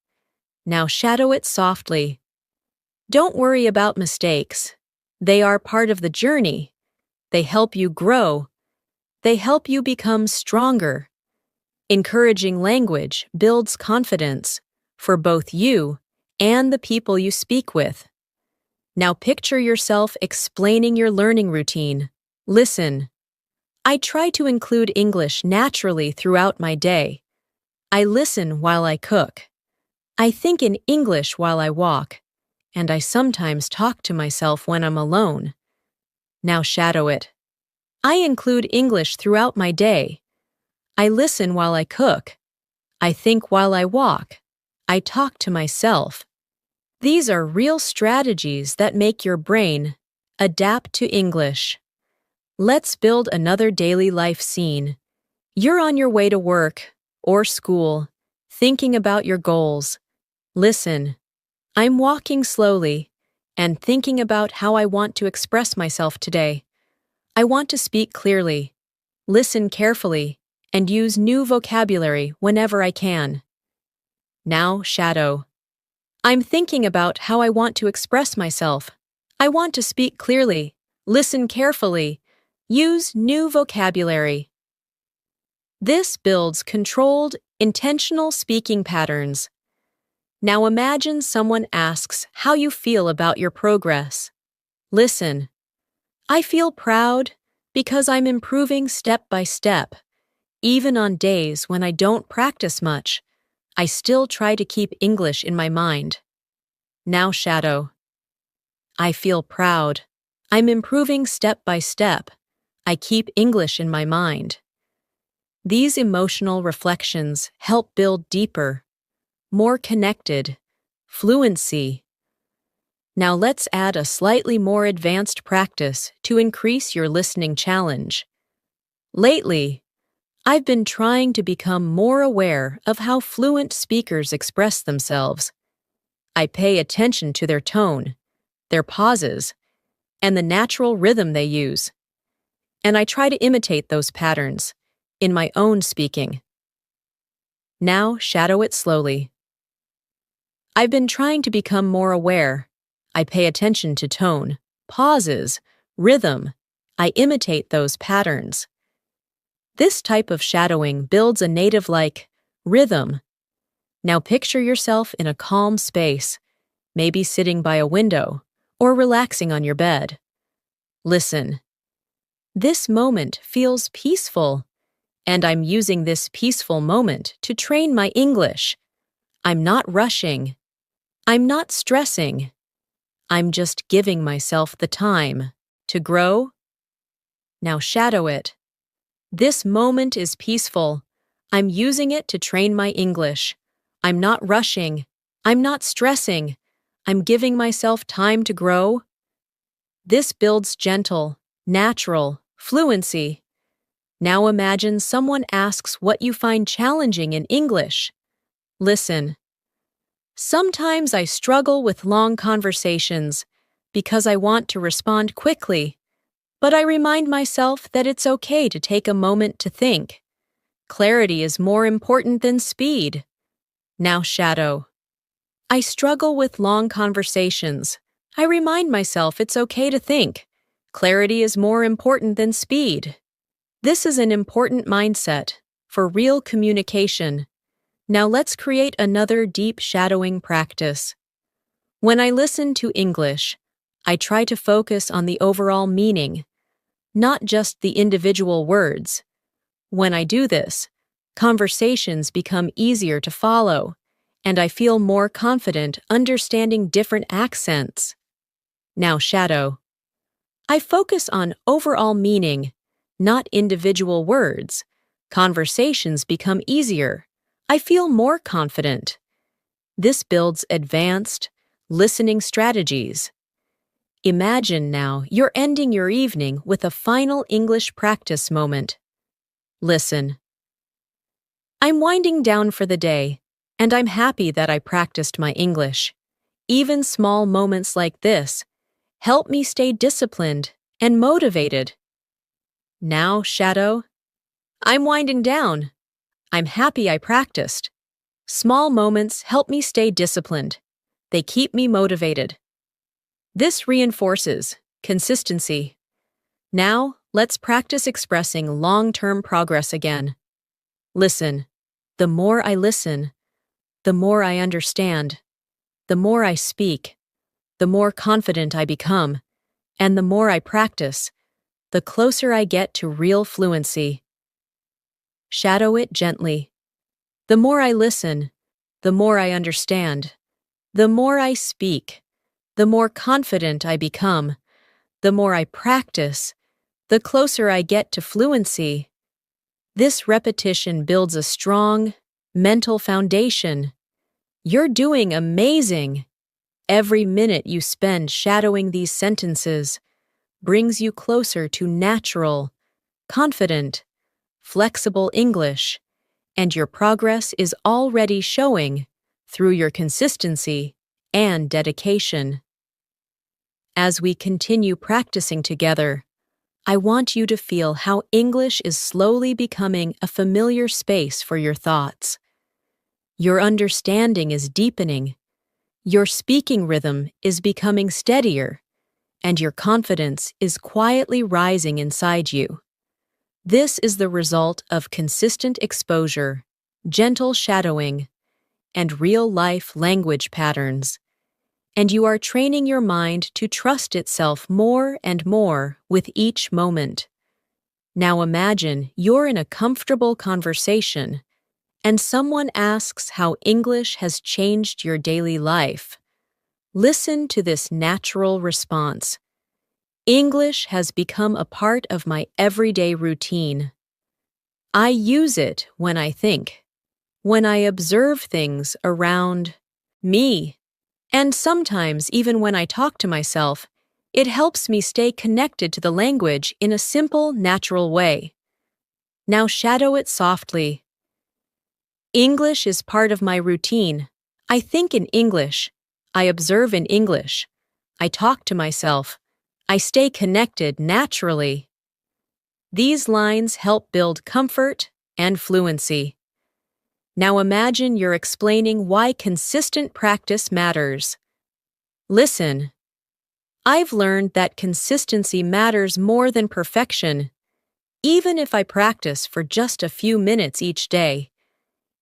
Now shadow it softly. Don't worry about mistakes. They are part of the journey. They help you grow. They help you become stronger. Encouraging language builds confidence for both you and the people you speak with. Now picture yourself explaining your learning routine. Listen. I try to include English naturally throughout my day. I listen while I cook. I think in English while I walk, and I sometimes talk to myself when I'm alone. Now shadow it. I include English throughout my day. I listen while I cook. I think while I walk. I talk to myself. These are real strategies that make your brain adapt to English. Let's build another daily life scene. You're on your way to work or school, thinking about your goals. Listen. I'm walking slowly and thinking about how I want to express myself today. I want to speak clearly, listen carefully, and use new vocabulary whenever I can. Now shadow. I'm thinking about how I want to express myself. I want to speak clearly, listen carefully, use new vocabulary. This builds controlled, intentional speaking patterns. Now imagine someone asks how you feel about your progress. Listen. I feel proud because I'm improving step by step. Even on days when I don't practice much, I still try to keep English in my mind. Now shadow. I feel proud. I'm improving step by step. I keep English in my mind. These emotional reflections help build deeper, more connected, fluency. Now let's add a slightly more advanced practice to increase your listening challenge. Lately, I've been trying to become more aware of how fluent speakers express themselves. I pay attention to their tone, their pauses, and the natural rhythm they use. And I try to imitate those patterns in my own speaking. Now shadow it slowly. I've been trying to become more aware. I pay attention to tone, pauses, rhythm. I imitate those patterns. This type of shadowing builds a native-like rhythm. Now picture yourself in a calm space, maybe sitting by a window or relaxing on your bed. Listen. This moment feels peaceful, and I'm using this peaceful moment to train my English. I'm not rushing. I'm not stressing. I'm just giving myself the time to grow. Now shadow it. This moment is peaceful. I'm using it to train my English. I'm not rushing. I'm not stressing. I'm giving myself time to grow. This builds gentle, natural fluency. Now imagine someone asks what you find challenging in English. Listen. Sometimes I struggle with long conversations because I want to respond quickly, but I remind myself that it's okay to take a moment to think. Clarity is more important than speed. Now shadow. I struggle with long conversations. I remind myself it's okay to think. Clarity is more important than speed. This is an important mindset for real communication. Now let's create another deep shadowing practice. When I listen to English, I try to focus on the overall meaning, not just the individual words. When I do this, conversations become easier to follow, and I feel more confident understanding different accents. Now shadow. I focus on overall meaning, not individual words. Conversations become easier. I feel more confident. This builds advanced listening strategies. Imagine now you're ending your evening with a final English practice moment. Listen. I'm winding down for the day, and I'm happy that I practiced my English. Even small moments like this help me stay disciplined and motivated. Now, Shadow, I'm winding down. I'm happy I practiced. Small moments help me stay disciplined. They keep me motivated. This reinforces consistency. Now, let's practice expressing long-term progress again. Listen. The more I listen, the more I understand. The more I speak, the more confident I become. And the more I practice, the closer I get to real fluency. Shadow it gently. The more I listen, the more I understand. The more I speak, the more confident I become. The more I practice, the closer I get to fluency. This repetition builds a strong, mental foundation. You're doing amazing. Every minute you spend shadowing these sentences brings you closer to natural, confident, flexible English, and your progress is already showing through your consistency and dedication. As we continue practicing together, I want you to feel how English is slowly becoming a familiar space for your thoughts. Your understanding is deepening, your speaking rhythm is becoming steadier, and your confidence is quietly rising inside you. This is the result of consistent exposure, gentle shadowing, and real-life language patterns. And you are training your mind to trust itself more and more with each moment. Now imagine you're in a comfortable conversation, and someone asks how English has changed your daily life. Listen to this natural response. English has become a part of my everyday routine. I use it when I think, when I observe things around me. And sometimes, even when I talk to myself, it helps me stay connected to the language in a simple, natural way. Now shadow it softly. English is part of my routine. I think in English. I observe in English. I talk to myself. I stay connected naturally. These lines help build comfort and fluency. Now imagine you're explaining why consistent practice matters. Listen. I've learned that consistency matters more than perfection. Even if I practice for just a few minutes each day,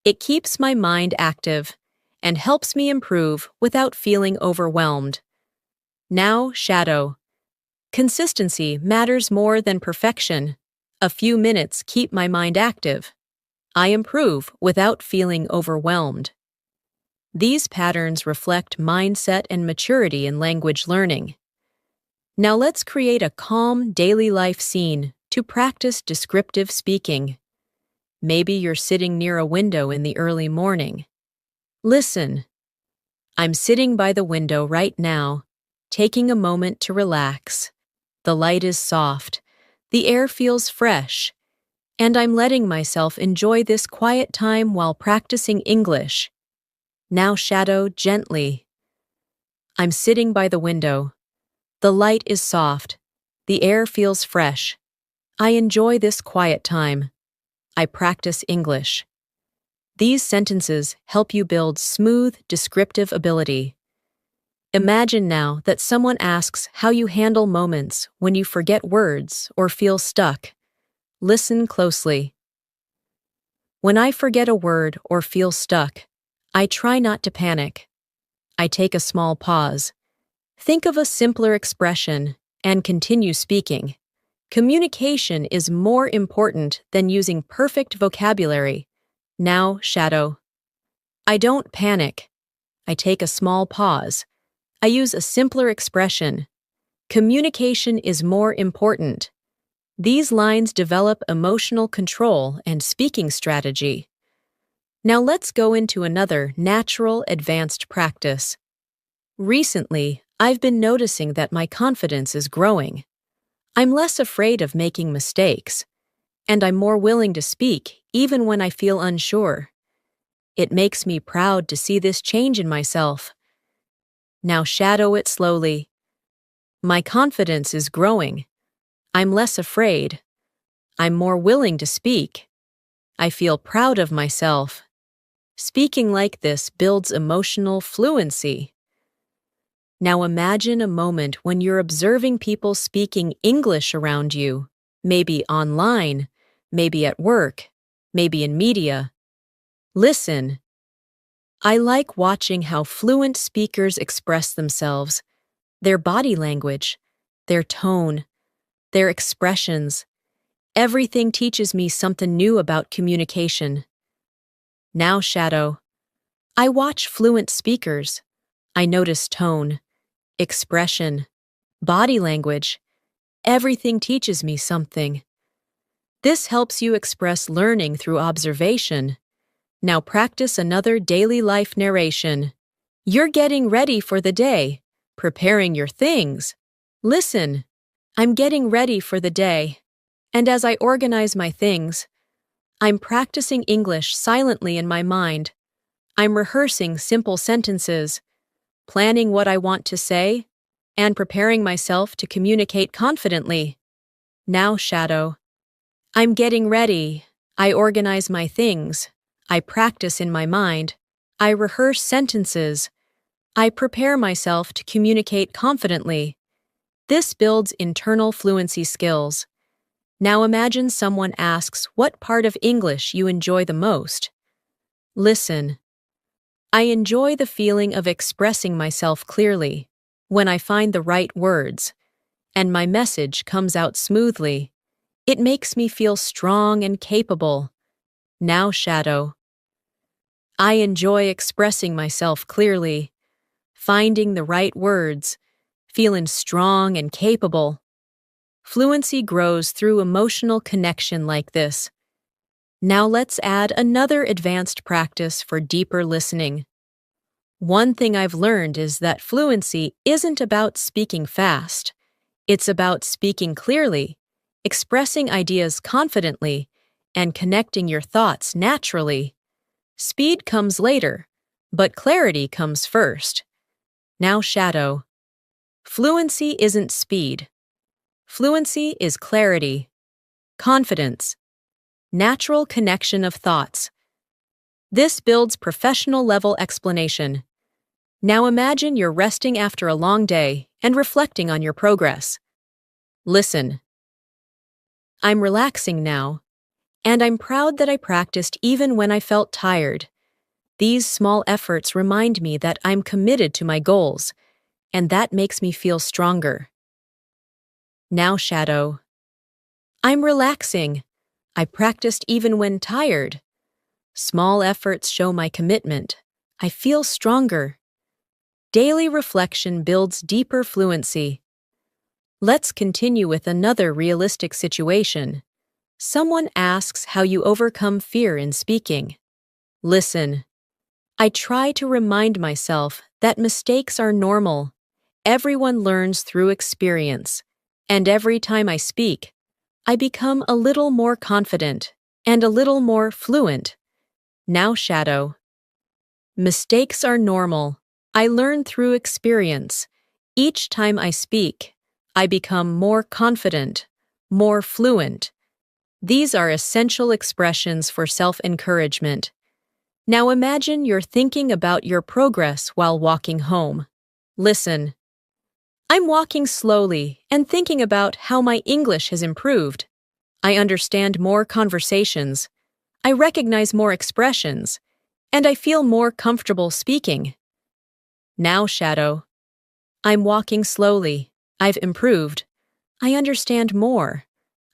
it keeps my mind active and helps me improve without feeling overwhelmed. Now, shadow. Consistency matters more than perfection. A few minutes keep my mind active. I improve without feeling overwhelmed. These patterns reflect mindset and maturity in language learning. Now let's create a calm daily life scene to practice descriptive speaking. Maybe you're sitting near a window in the early morning. Listen. I'm sitting by the window right now, taking a moment to relax. The light is soft, the air feels fresh, and I'm letting myself enjoy this quiet time while practicing English. Now shadow gently. I'm sitting by the window. The light is soft. The air feels fresh. I enjoy this quiet time. I practice English. These sentences help you build smooth, descriptive ability. Imagine now that someone asks how you handle moments when you forget words or feel stuck. Listen closely. When I forget a word or feel stuck, I try not to panic. I take a small pause. Think of a simpler expression and continue speaking. Communication is more important than using perfect vocabulary. Now, shadow. I don't panic. I take a small pause. I use a simpler expression. Communication is more important. These lines develop emotional control and speaking strategy. Now let's go into another natural, advanced practice. Recently, I've been noticing that my confidence is growing. I'm less afraid of making mistakes, and I'm more willing to speak even when I feel unsure. It makes me proud to see this change in myself. Now shadow it slowly. My confidence is growing. I'm less afraid. I'm more willing to speak. I feel proud of myself. Speaking like this builds emotional fluency. Now imagine a moment when you're observing people speaking English around you, maybe online, maybe at work, maybe in media. Listen. I like watching how fluent speakers express themselves, their body language, their tone, their expressions. Everything teaches me something new about communication. Now shadow. I watch fluent speakers. I notice tone, expression, body language. Everything teaches me something. This helps you express learning through observation. Now practice another daily life narration. You're getting ready for the day, preparing your things. Listen, I'm getting ready for the day. And as I organize my things, I'm practicing English silently in my mind. I'm rehearsing simple sentences, planning what I want to say, and preparing myself to communicate confidently. Now shadow. I'm getting ready. I organize my things. I practice in my mind. I rehearse sentences. I prepare myself to communicate confidently. This builds internal fluency skills. Now imagine someone asks what part of English you enjoy the most. Listen. I enjoy the feeling of expressing myself clearly, when I find the right words, and my message comes out smoothly. It makes me feel strong and capable. Now shadow. I enjoy expressing myself clearly, finding the right words, feeling strong and capable. Fluency grows through emotional connection like this. Now let's add another advanced practice for deeper listening. One thing I've learned is that fluency isn't about speaking fast. It's about speaking clearly, expressing ideas confidently, and connecting your thoughts naturally. Speed comes later, but clarity comes first. Now shadow. Fluency isn't speed. Fluency is clarity, confidence, natural connection of thoughts. This builds professional-level explanation. Now imagine you're resting after a long day and reflecting on your progress. Listen. I'm relaxing now, and I'm proud that I practiced even when I felt tired. These small efforts remind me that I'm committed to my goals, and that makes me feel stronger. Now shadow. I'm relaxing. I practiced even when tired. Small efforts show my commitment. I feel stronger. Daily reflection builds deeper fluency. Let's continue with another realistic situation. Someone asks how you overcome fear in speaking. Listen. I try to remind myself that mistakes are normal. Everyone learns through experience, and every time I speak, I become a little more confident and a little more fluent. Now shadow. Mistakes are normal. I learn through experience. Each time I speak, I become more confident, more fluent. These are essential expressions for self-encouragement. Now imagine you're thinking about your progress while walking home. Listen. I'm walking slowly and thinking about how my English has improved. I understand more conversations. I recognize more expressions, and I feel more comfortable speaking. Now shadow. I'm walking slowly. I've improved. I understand more.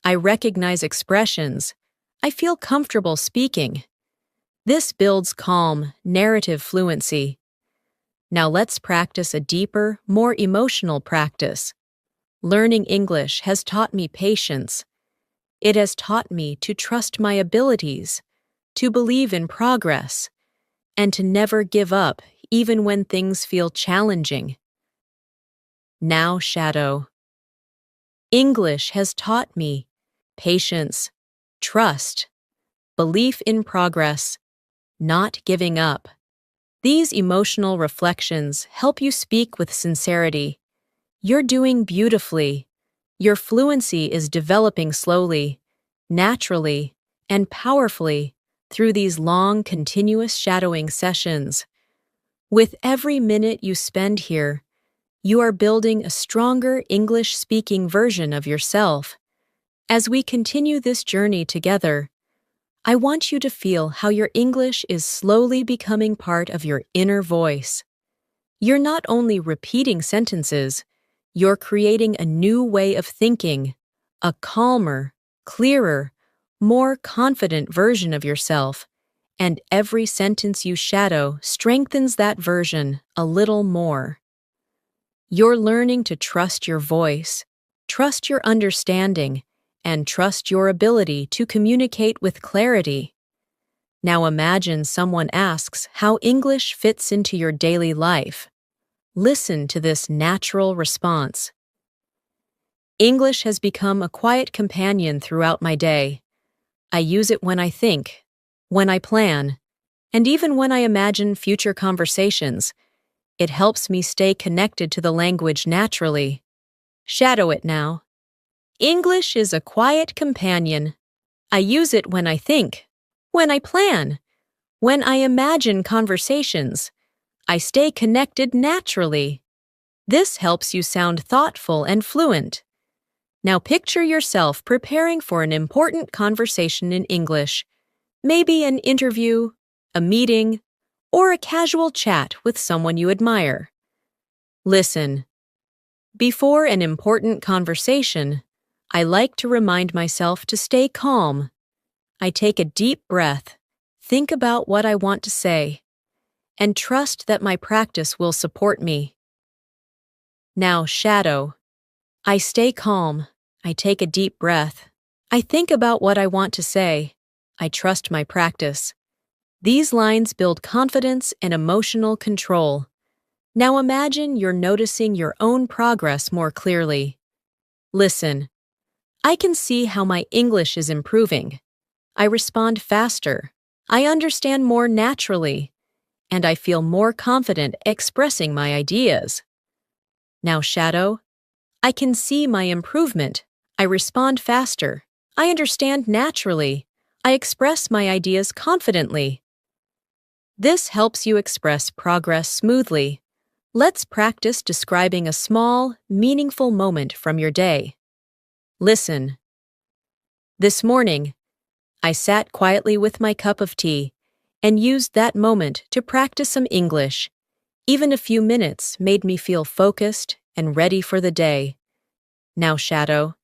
I recognize expressions. I feel comfortable speaking. This builds calm, narrative fluency. Now let's practice a deeper, more emotional practice. Learning English has taught me patience. It has taught me to trust my abilities, to believe in progress, and to never give up even when things feel challenging. Now shadow. English has taught me patience, trust, belief in progress, not giving up. These emotional reflections help you speak with sincerity. You're doing beautifully. Your fluency is developing slowly, naturally, and powerfully through these long, continuous shadowing sessions. With every minute you spend here, you are building a stronger English-speaking version of yourself. As we continue this journey together, I want you to feel how your English is slowly becoming part of your inner voice. You're not only repeating sentences, you're creating a new way of thinking, a calmer, clearer, more confident version of yourself, and every sentence you shadow strengthens that version a little more. You're learning to trust your voice, trust your understanding, and trust your ability to communicate with clarity. Now imagine someone asks how English fits into your daily life. Listen to this natural response. English has become a quiet companion throughout my day. I use it when I think, when I plan, and even when I imagine future conversations. It helps me stay connected to the language naturally. Shadow it now. English is a quiet companion. I use it when I think, when I plan, when I imagine conversations. I stay connected naturally. This helps you sound thoughtful and fluent. Now picture yourself preparing for an important conversation in English, maybe an interview, a meeting, or a casual chat with someone you admire. Listen. Before an important conversation, I like to remind myself to stay calm. I take a deep breath, think about what I want to say, and trust that my practice will support me. Now shadow. I stay calm. I take a deep breath. I think about what I want to say. I trust my practice. These lines build confidence and emotional control. Now imagine you're noticing your own progress more clearly. Listen. I can see how my English is improving. I respond faster. I understand more naturally. And I feel more confident expressing my ideas. Now shadow. I can see my improvement. I respond faster. I understand naturally. I express my ideas confidently. This helps you express progress smoothly. Let's practice describing a small, meaningful moment from your day. Listen. This morning, I sat quietly with my cup of tea and used that moment to practice some English. Even a few minutes made me feel focused and ready for the day. Now shadow.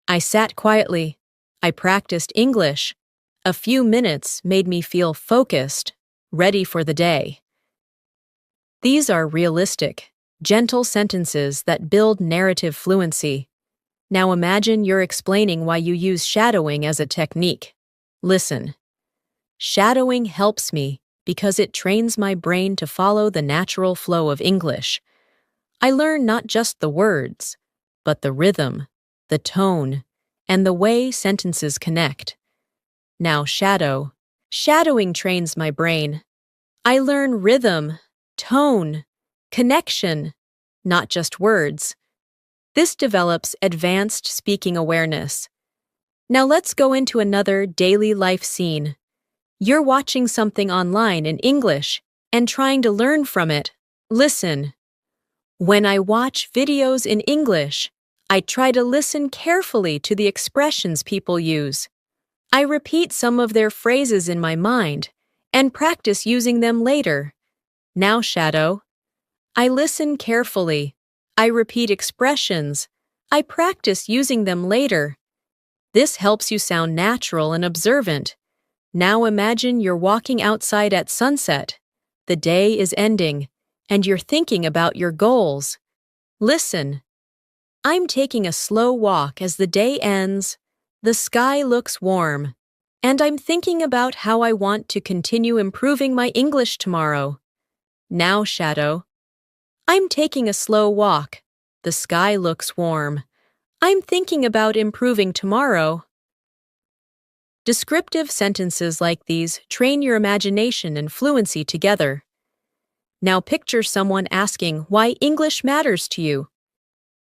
I sat quietly. I practiced English. A few minutes made me feel focused, ready for the day. These are realistic, gentle sentences that build narrative fluency. Now imagine you're explaining why you use shadowing as a technique. Listen. Shadowing helps me because it trains my brain to follow the natural flow of English. I learn not just the words, but the rhythm, the tone, and the way sentences connect. Now shadow. Shadowing trains my brain. I learn rhythm, tone, connection, not just words. This develops advanced speaking awareness. Now let's go into another daily life scene. You're watching something online in English and trying to learn from it. Listen. When I watch videos in English, I try to listen carefully to the expressions people use. I repeat some of their phrases in my mind and practice using them later. Now shadow. I listen carefully. I repeat expressions. I practice using them later. This helps you sound natural and observant. Now imagine you're walking outside at sunset. The day is ending, and you're thinking about your goals. Listen. I'm taking a slow walk as the day ends. The sky looks warm, and I'm thinking about how I want to continue improving my English tomorrow. Now, shadow. I'm taking a slow walk. The sky looks warm. I'm thinking about improving tomorrow. Descriptive sentences like these train your imagination and fluency together. Now picture someone asking why English matters to you.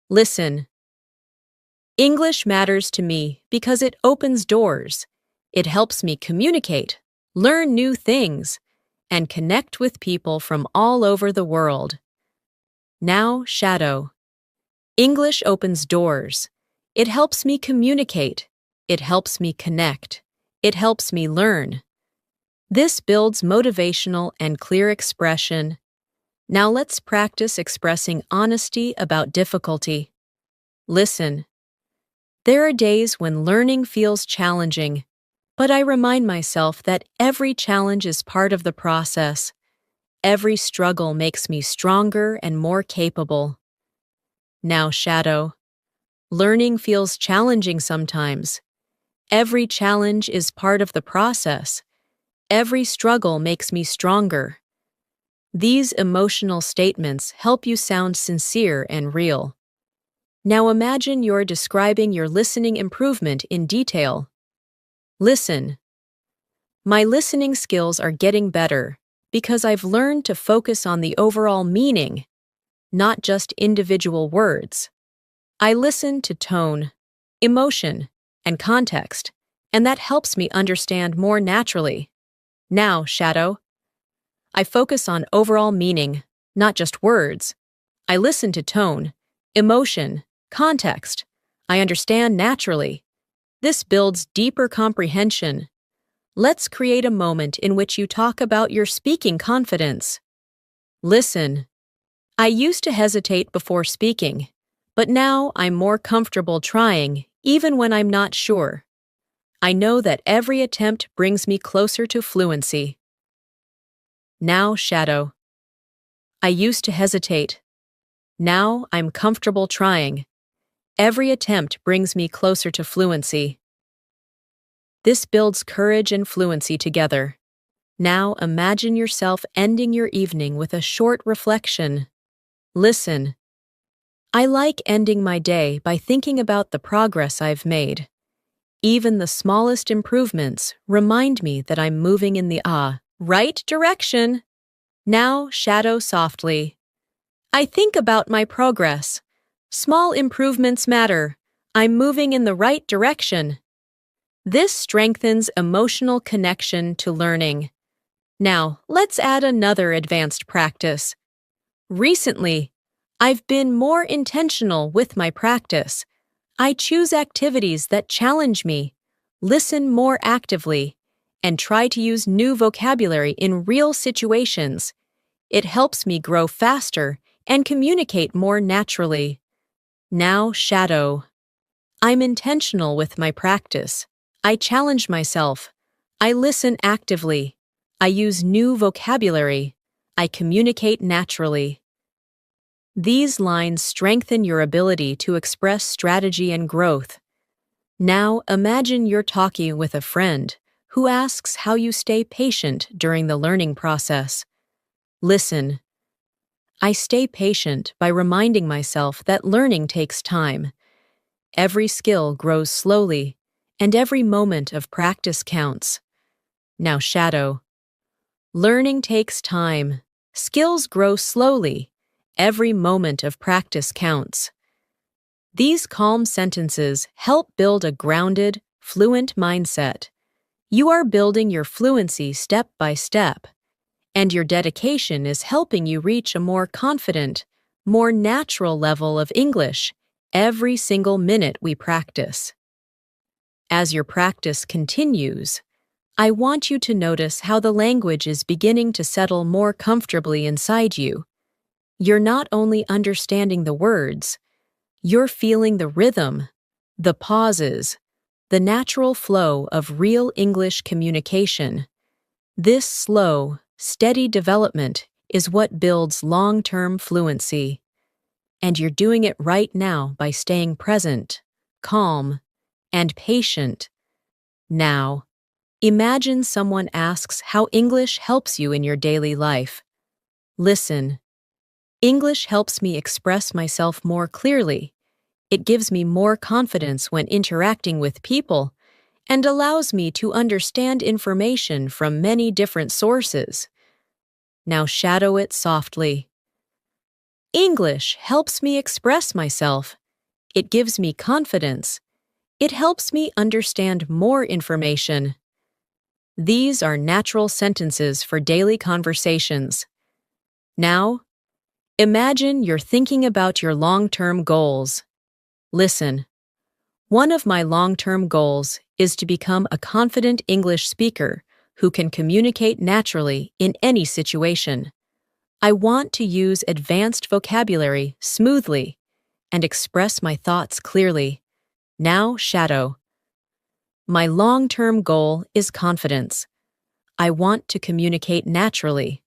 Listen. English matters to me because it opens doors. It helps me communicate, learn new things, and connect with people from all over the world. Now shadow. English opens doors. It helps me communicate. It helps me connect. It helps me learn. This builds motivational and clear expression. Now let's practice expressing honesty about difficulty. Listen. There are days when learning feels challenging, but I remind myself that every challenge is part of the process. Every struggle makes me stronger and more capable. Now shadow. Learning feels challenging sometimes. Every challenge is part of the process. Every struggle makes me stronger. These emotional statements help you sound sincere and real. Now imagine you're describing your listening improvement in detail. Listen. My listening skills are getting better because I've learned to focus on the overall meaning, not just individual words. I listen to tone, emotion, and context, and that helps me understand more naturally. Now, shadow. I focus on overall meaning, not just words. I listen to tone, emotion, context. I understand naturally. This builds deeper comprehension. Let's create a moment in which you talk about your speaking confidence. Listen. I used to hesitate before speaking, but now I'm more comfortable trying, even when I'm not sure. I know that every attempt brings me closer to fluency. Now, shadow. I used to hesitate. Now I'm comfortable trying. Every attempt brings me closer to fluency. This builds courage and fluency together. Now imagine yourself ending your evening with a short reflection. Listen. I like ending my day by thinking about the progress I've made. Even the smallest improvements remind me that I'm moving in the right direction. Now shadow softly. I think about my progress. Small improvements matter. I'm moving in the right direction. This strengthens emotional connection to learning. Now, let's add another advanced practice. Recently, I've been more intentional with my practice. I choose activities that challenge me, listen more actively, and try to use new vocabulary in real situations. It helps me grow faster and communicate more naturally. Now, shadow. I'm intentional with my practice. I challenge myself. I listen actively. I use new vocabulary. I communicate naturally. These lines strengthen your ability to express strategy and growth. Now imagine you're talking with a friend who asks how you stay patient during the learning process. Listen. I stay patient by reminding myself that learning takes time. Every skill grows slowly, and every moment of practice counts. Now shadow. Learning takes time. Skills grow slowly. Every moment of practice counts. These calm sentences help build a grounded, fluent mindset. You are building your fluency step by step, and your dedication is helping you reach a more confident, more natural level of English every single minute we practice. As your practice continues, I want you to notice how the language is beginning to settle more comfortably inside you. You're not only understanding the words, you're feeling the rhythm, the pauses, the natural flow of real English communication. This slow, steady development is what builds long-term fluency. And you're doing it right now by staying present, calm, and patient. Now, imagine someone asks how English helps you in your daily life. Listen. English helps me express myself more clearly. It gives me more confidence when interacting with people and allows me to understand information from many different sources. Now shadow it softly. English helps me express myself. It gives me confidence. It helps me understand more information. These are natural sentences for daily conversations. Now, imagine you're thinking about your long-term goals. Listen. One of my long-term goals is to become a confident English speaker who can communicate naturally in any situation. I want to use advanced vocabulary smoothly and express my thoughts clearly. Now shadow. My long-term goal is confidence. I want to communicate naturally.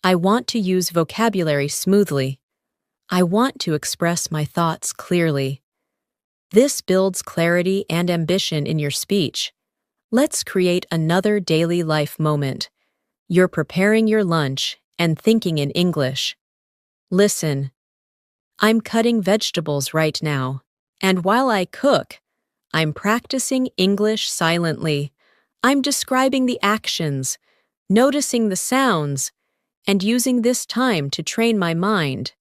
I want to use vocabulary smoothly. I want to express my thoughts clearly. This builds clarity and ambition in your speech. Let's create another daily life moment. You're preparing your lunch and thinking in English. Listen. I'm cutting vegetables right now, and while I cook, I'm practicing English silently. I'm describing the actions, noticing the sounds, and using this time to train my mind.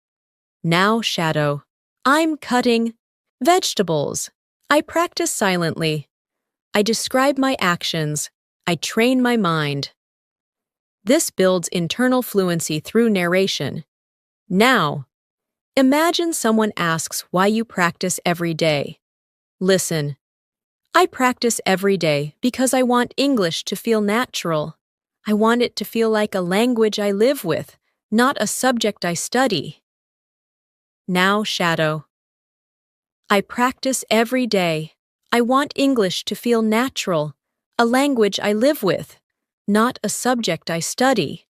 Now shadow. I'm cutting vegetables. I practice silently. I describe my actions. I train my mind. This builds internal fluency through narration. Now, imagine someone asks why you practice every day. Listen. I practice every day because I want English to feel natural. I want it to feel like a language I live with, not a subject I study. Now shadow. I practice every day. I want English to feel natural, a language I live with, not a subject I study.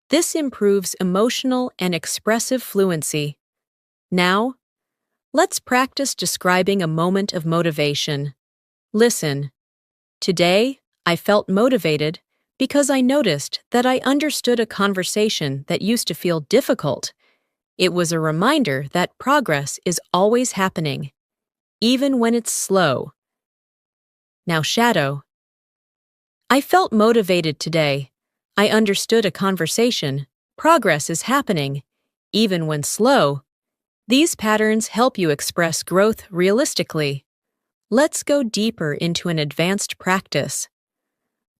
This improves emotional and expressive fluency. Now, let's practice describing a moment of motivation. Listen. Today, I felt motivated because I noticed that I understood a conversation that used to feel difficult. It was a reminder that progress is always happening, even when it's slow. Now shadow. I felt motivated today. I understood a conversation. Progress is happening, even when slow. These patterns help you express growth realistically. Let's go deeper into an advanced practice.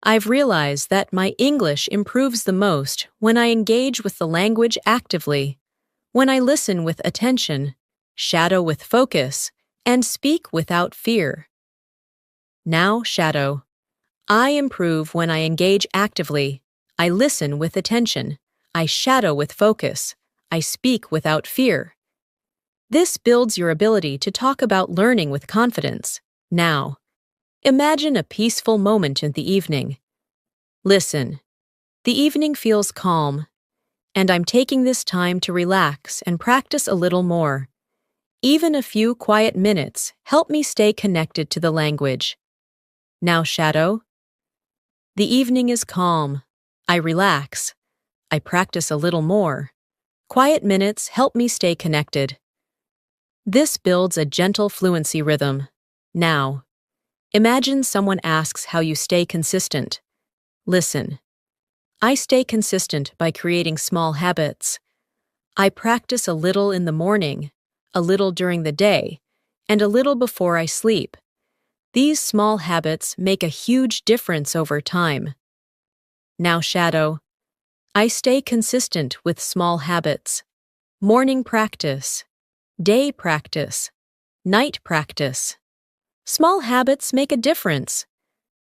I've realized that my English improves the most when I engage with the language actively, when I listen with attention, shadow with focus, and speak without fear. Now shadow. I improve when I engage actively. I listen with attention. I shadow with focus. I speak without fear. This builds your ability to talk about learning with confidence. Now, imagine a peaceful moment in the evening. Listen. The evening feels calm, and I'm taking this time to relax and practice a little more. Even a few quiet minutes help me stay connected to the language. Now shadow. The evening is calm. I relax. I practice a little more. Quiet minutes help me stay connected. This builds a gentle fluency rhythm. Now, imagine someone asks how you stay consistent. Listen. I stay consistent by creating small habits. I practice a little in the morning, a little during the day, and a little before I sleep. These small habits make a huge difference over time. Now shadow. I stay consistent with small habits. Morning practice, day practice, night practice. Small habits make a difference.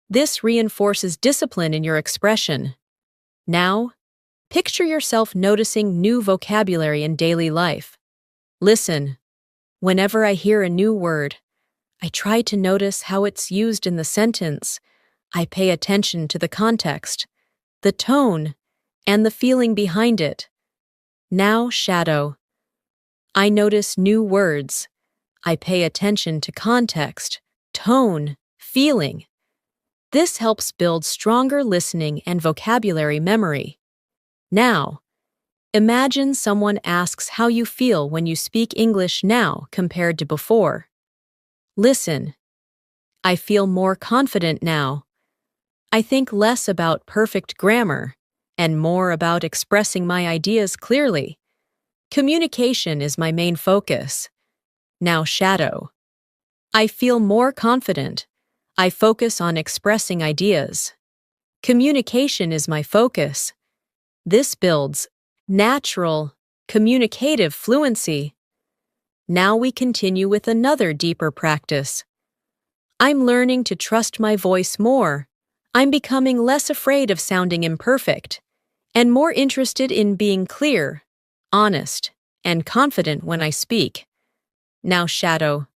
This reinforces discipline in your expression. Now, picture yourself noticing new vocabulary in daily life. Listen. Whenever I hear a new word, I try to notice how it's used in the sentence. I pay attention to the context, the tone, and the feeling behind it. Now shadow. I notice new words. I pay attention to context, tone, feeling. This helps build stronger listening and vocabulary memory. Now, imagine someone asks how you feel when you speak English now compared to before. Listen. I feel more confident now. I think less about perfect grammar and more about expressing my ideas clearly. Communication is my main focus. Now shadow. I feel more confident. I focus on expressing ideas. Communication is my focus. This builds natural, communicative fluency. Now we continue with another deeper practice. I'm learning to trust my voice more. I'm becoming less afraid of sounding imperfect and more interested in being clear, honest, and confident when I speak. Now shadow.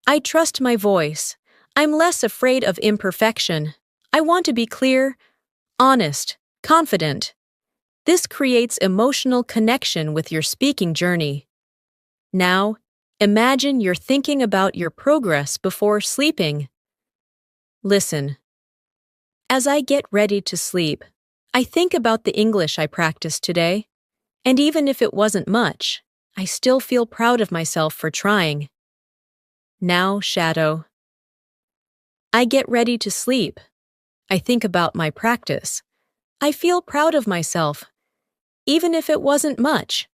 I trust my voice. I'm less afraid of imperfection. I want to be clear, honest, confident. This creates emotional connection with your speaking journey. Now, imagine you're thinking about your progress before sleeping. Listen. As I get ready to sleep, I think about the English I practiced today, and even if it wasn't much, I still feel proud of myself for trying. Now, shadow. I get ready to sleep. I think about my practice. I feel proud of myself, even if it wasn't much.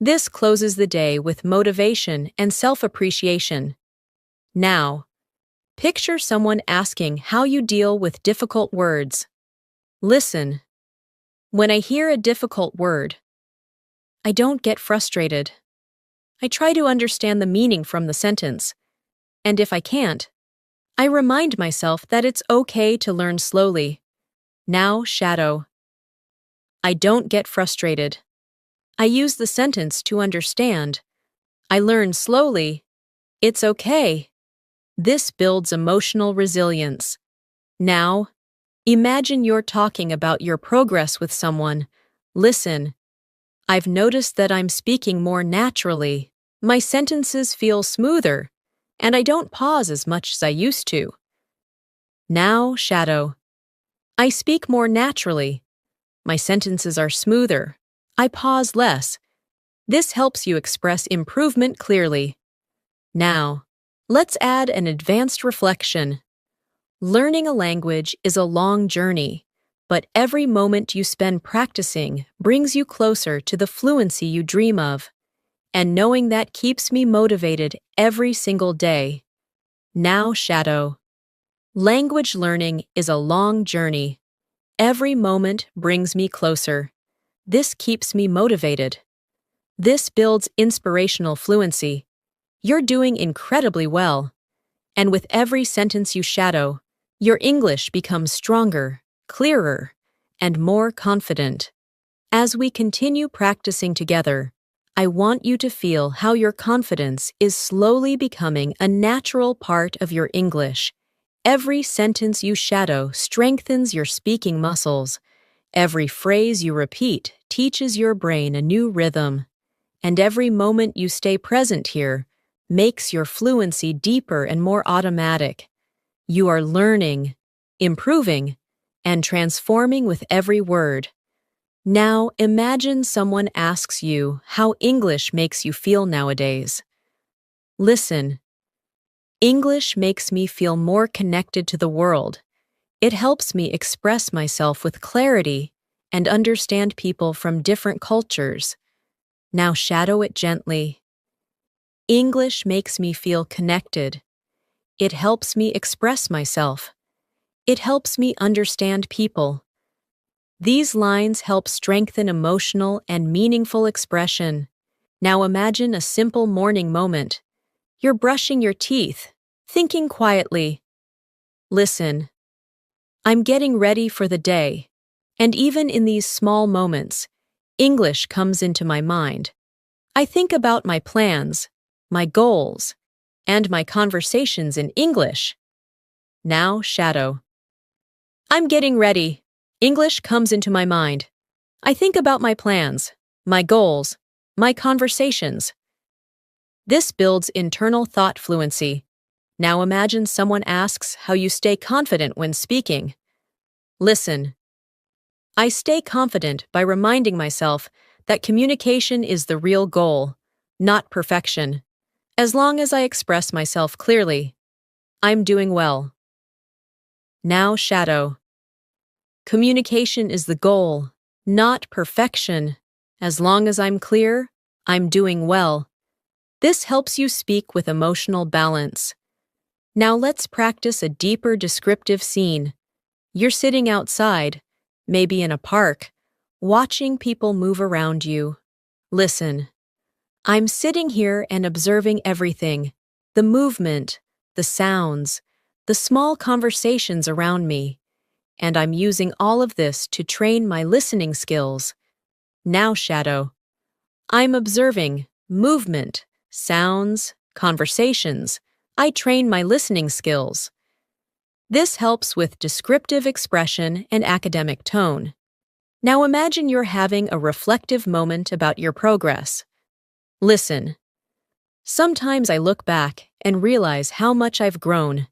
This closes the day with motivation and self-appreciation. Now, picture someone asking how you deal with difficult words. Listen. When I hear a difficult word, I don't get frustrated. I try to understand the meaning from the sentence, and if I can't, I remind myself that it's okay to learn slowly. Now, shadow. I don't get frustrated. I use the sentence to understand. I learn slowly. It's okay. This builds emotional resilience. Now, imagine you're talking about your progress with someone. Listen. I've noticed that I'm speaking more naturally. My sentences feel smoother, and I don't pause as much as I used to. Now, shadow. I speak more naturally. My sentences are smoother. I pause less. This helps you express improvement clearly. Now, let's add an advanced reflection. Learning a language is a long journey, but every moment you spend practicing brings you closer to the fluency you dream of. And knowing that keeps me motivated every single day. Now, shadow. Language learning is a long journey. Every moment brings me closer. This keeps me motivated. This builds inspirational fluency. You're doing incredibly well. And with every sentence you shadow, your English becomes stronger, clearer, and more confident. As we continue practicing together, I want you to feel how your confidence is slowly becoming a natural part of your English. Every sentence you shadow strengthens your speaking muscles. Every phrase you repeat teaches your brain a new rhythm. And every moment you stay present here makes your fluency deeper and more automatic. You are learning, improving, and transforming with every word. Now imagine someone asks you how English makes you feel nowadays. Listen. English makes me feel more connected to the world. It helps me express myself with clarity and understand people from different cultures. Now shadow it gently. English makes me feel connected. It helps me express myself. It helps me understand people. These lines help strengthen emotional and meaningful expression. Now imagine a simple morning moment. You're brushing your teeth, thinking quietly. Listen. I'm getting ready for the day, and even in these small moments, English comes into my mind. I think about my plans, my goals, and my conversations in English. Now, shadow. I'm getting ready. English comes into my mind. I think about my plans, my goals, my conversations. This builds internal thought fluency. Now imagine someone asks how you stay confident when speaking. Listen. I stay confident by reminding myself that communication is the real goal, not perfection. As long as I express myself clearly, I'm doing well. Now shadow. Communication is the goal, not perfection. As long as I'm clear, I'm doing well. This helps you speak with emotional balance. Now let's practice a deeper descriptive scene. You're sitting outside, maybe in a park, watching people move around you. Listen. I'm sitting here and observing everything, the movement, the sounds, the small conversations around me, and I'm using all of this to train my listening skills. Now shadow. I'm observing movement, sounds, conversations. I train my listening skills. This helps with descriptive expression and academic tone. Now imagine you're having a reflective moment about your progress. Listen. Sometimes I look back and realize how much I've grown.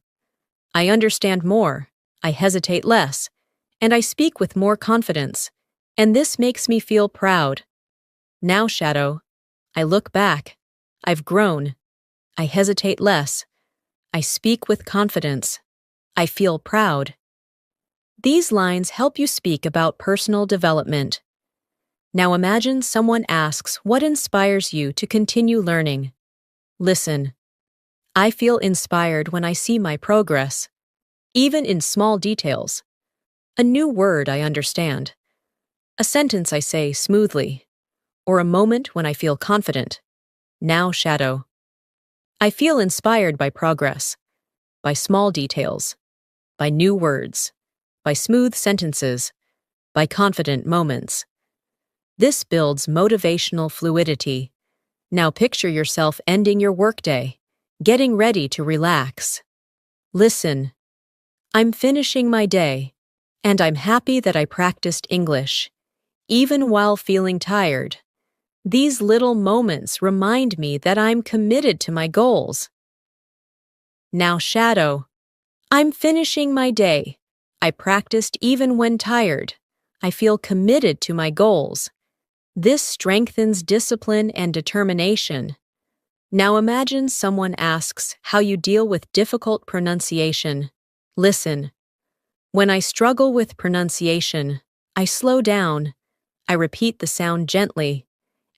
I understand more, I hesitate less, and I speak with more confidence, and this makes me feel proud. Now shadow. I look back. I've grown. I hesitate less. I speak with confidence. I feel proud. These lines help you speak about personal development. Now imagine someone asks what inspires you to continue learning. Listen. I feel inspired when I see my progress, even in small details. A new word I understand. A sentence I say smoothly. Or a moment when I feel confident. Now shadow. I feel inspired by progress, by small details, by new words, by smooth sentences, by confident moments. This builds motivational fluidity. Now picture yourself ending your workday, getting ready to relax. Listen. I'm finishing my day, and I'm happy that I practiced English, even while feeling tired. These little moments remind me that I'm committed to my goals. Now shadow. I'm finishing my day. I practiced even when tired. I feel committed to my goals. This strengthens discipline and determination. Now imagine someone asks how you deal with difficult pronunciation. Listen. When I struggle with pronunciation, I slow down. I repeat the sound gently.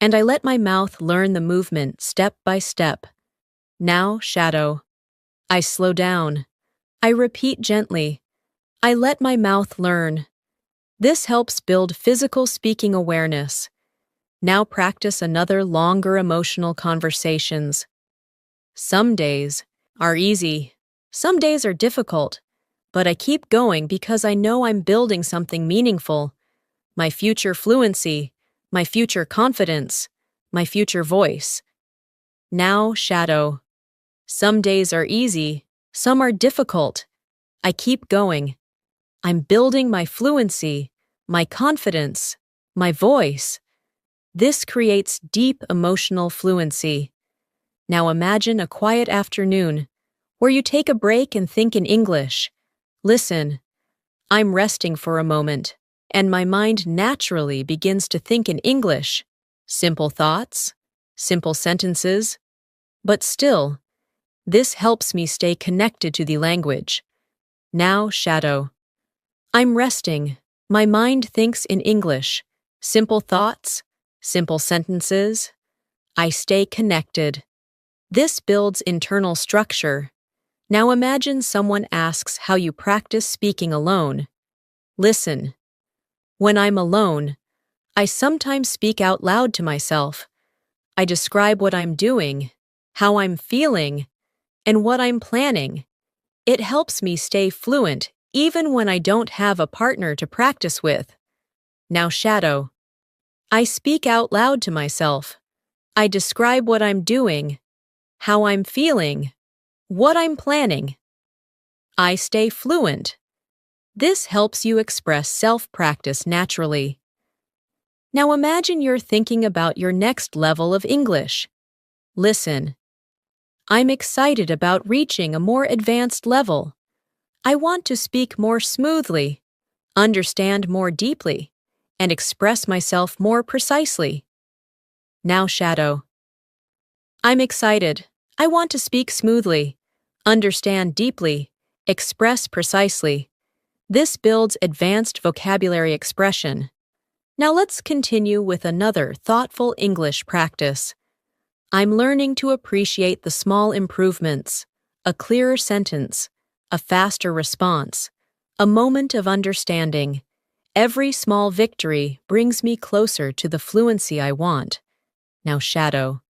And I let my mouth learn the movement step by step. Now, shadow. I slow down. I repeat gently. I let my mouth learn. This helps build physical speaking awareness. Now practice another longer emotional conversations. Some days are easy. Some days are difficult. But I keep going because I know I'm building something meaningful. My future fluency. My future confidence, my future voice. Now, shadow. Some days are easy, some are difficult. I keep going. I'm building my fluency, my confidence, my voice. This creates deep emotional fluency. Now imagine a quiet afternoon where you take a break and think in English. Listen. I'm resting for a moment. And my mind naturally begins to think in English. Simple thoughts, simple sentences. But still, this helps me stay connected to the language. Now, shadow. I'm resting. My mind thinks in English. Simple thoughts, simple sentences. I stay connected. This builds internal structure. Now imagine someone asks how you practice speaking alone. Listen. When I'm alone, I sometimes speak out loud to myself. I describe what I'm doing, how I'm feeling, and what I'm planning. It helps me stay fluent even when I don't have a partner to practice with. Now shadow. I speak out loud to myself. I describe what I'm doing, how I'm feeling, what I'm planning. I stay fluent. This helps you express self-practice naturally. Now imagine you're thinking about your next level of English. Listen. I'm excited about reaching a more advanced level. I want to speak more smoothly, understand more deeply, and express myself more precisely. Now shadow. I'm excited. I want to speak smoothly, understand deeply, express precisely. This builds advanced vocabulary expression. Now let's continue with another thoughtful English practice. I'm learning to appreciate the small improvements, a clearer sentence, a faster response, a moment of understanding. Every small victory brings me closer to the fluency I want. Now shadow.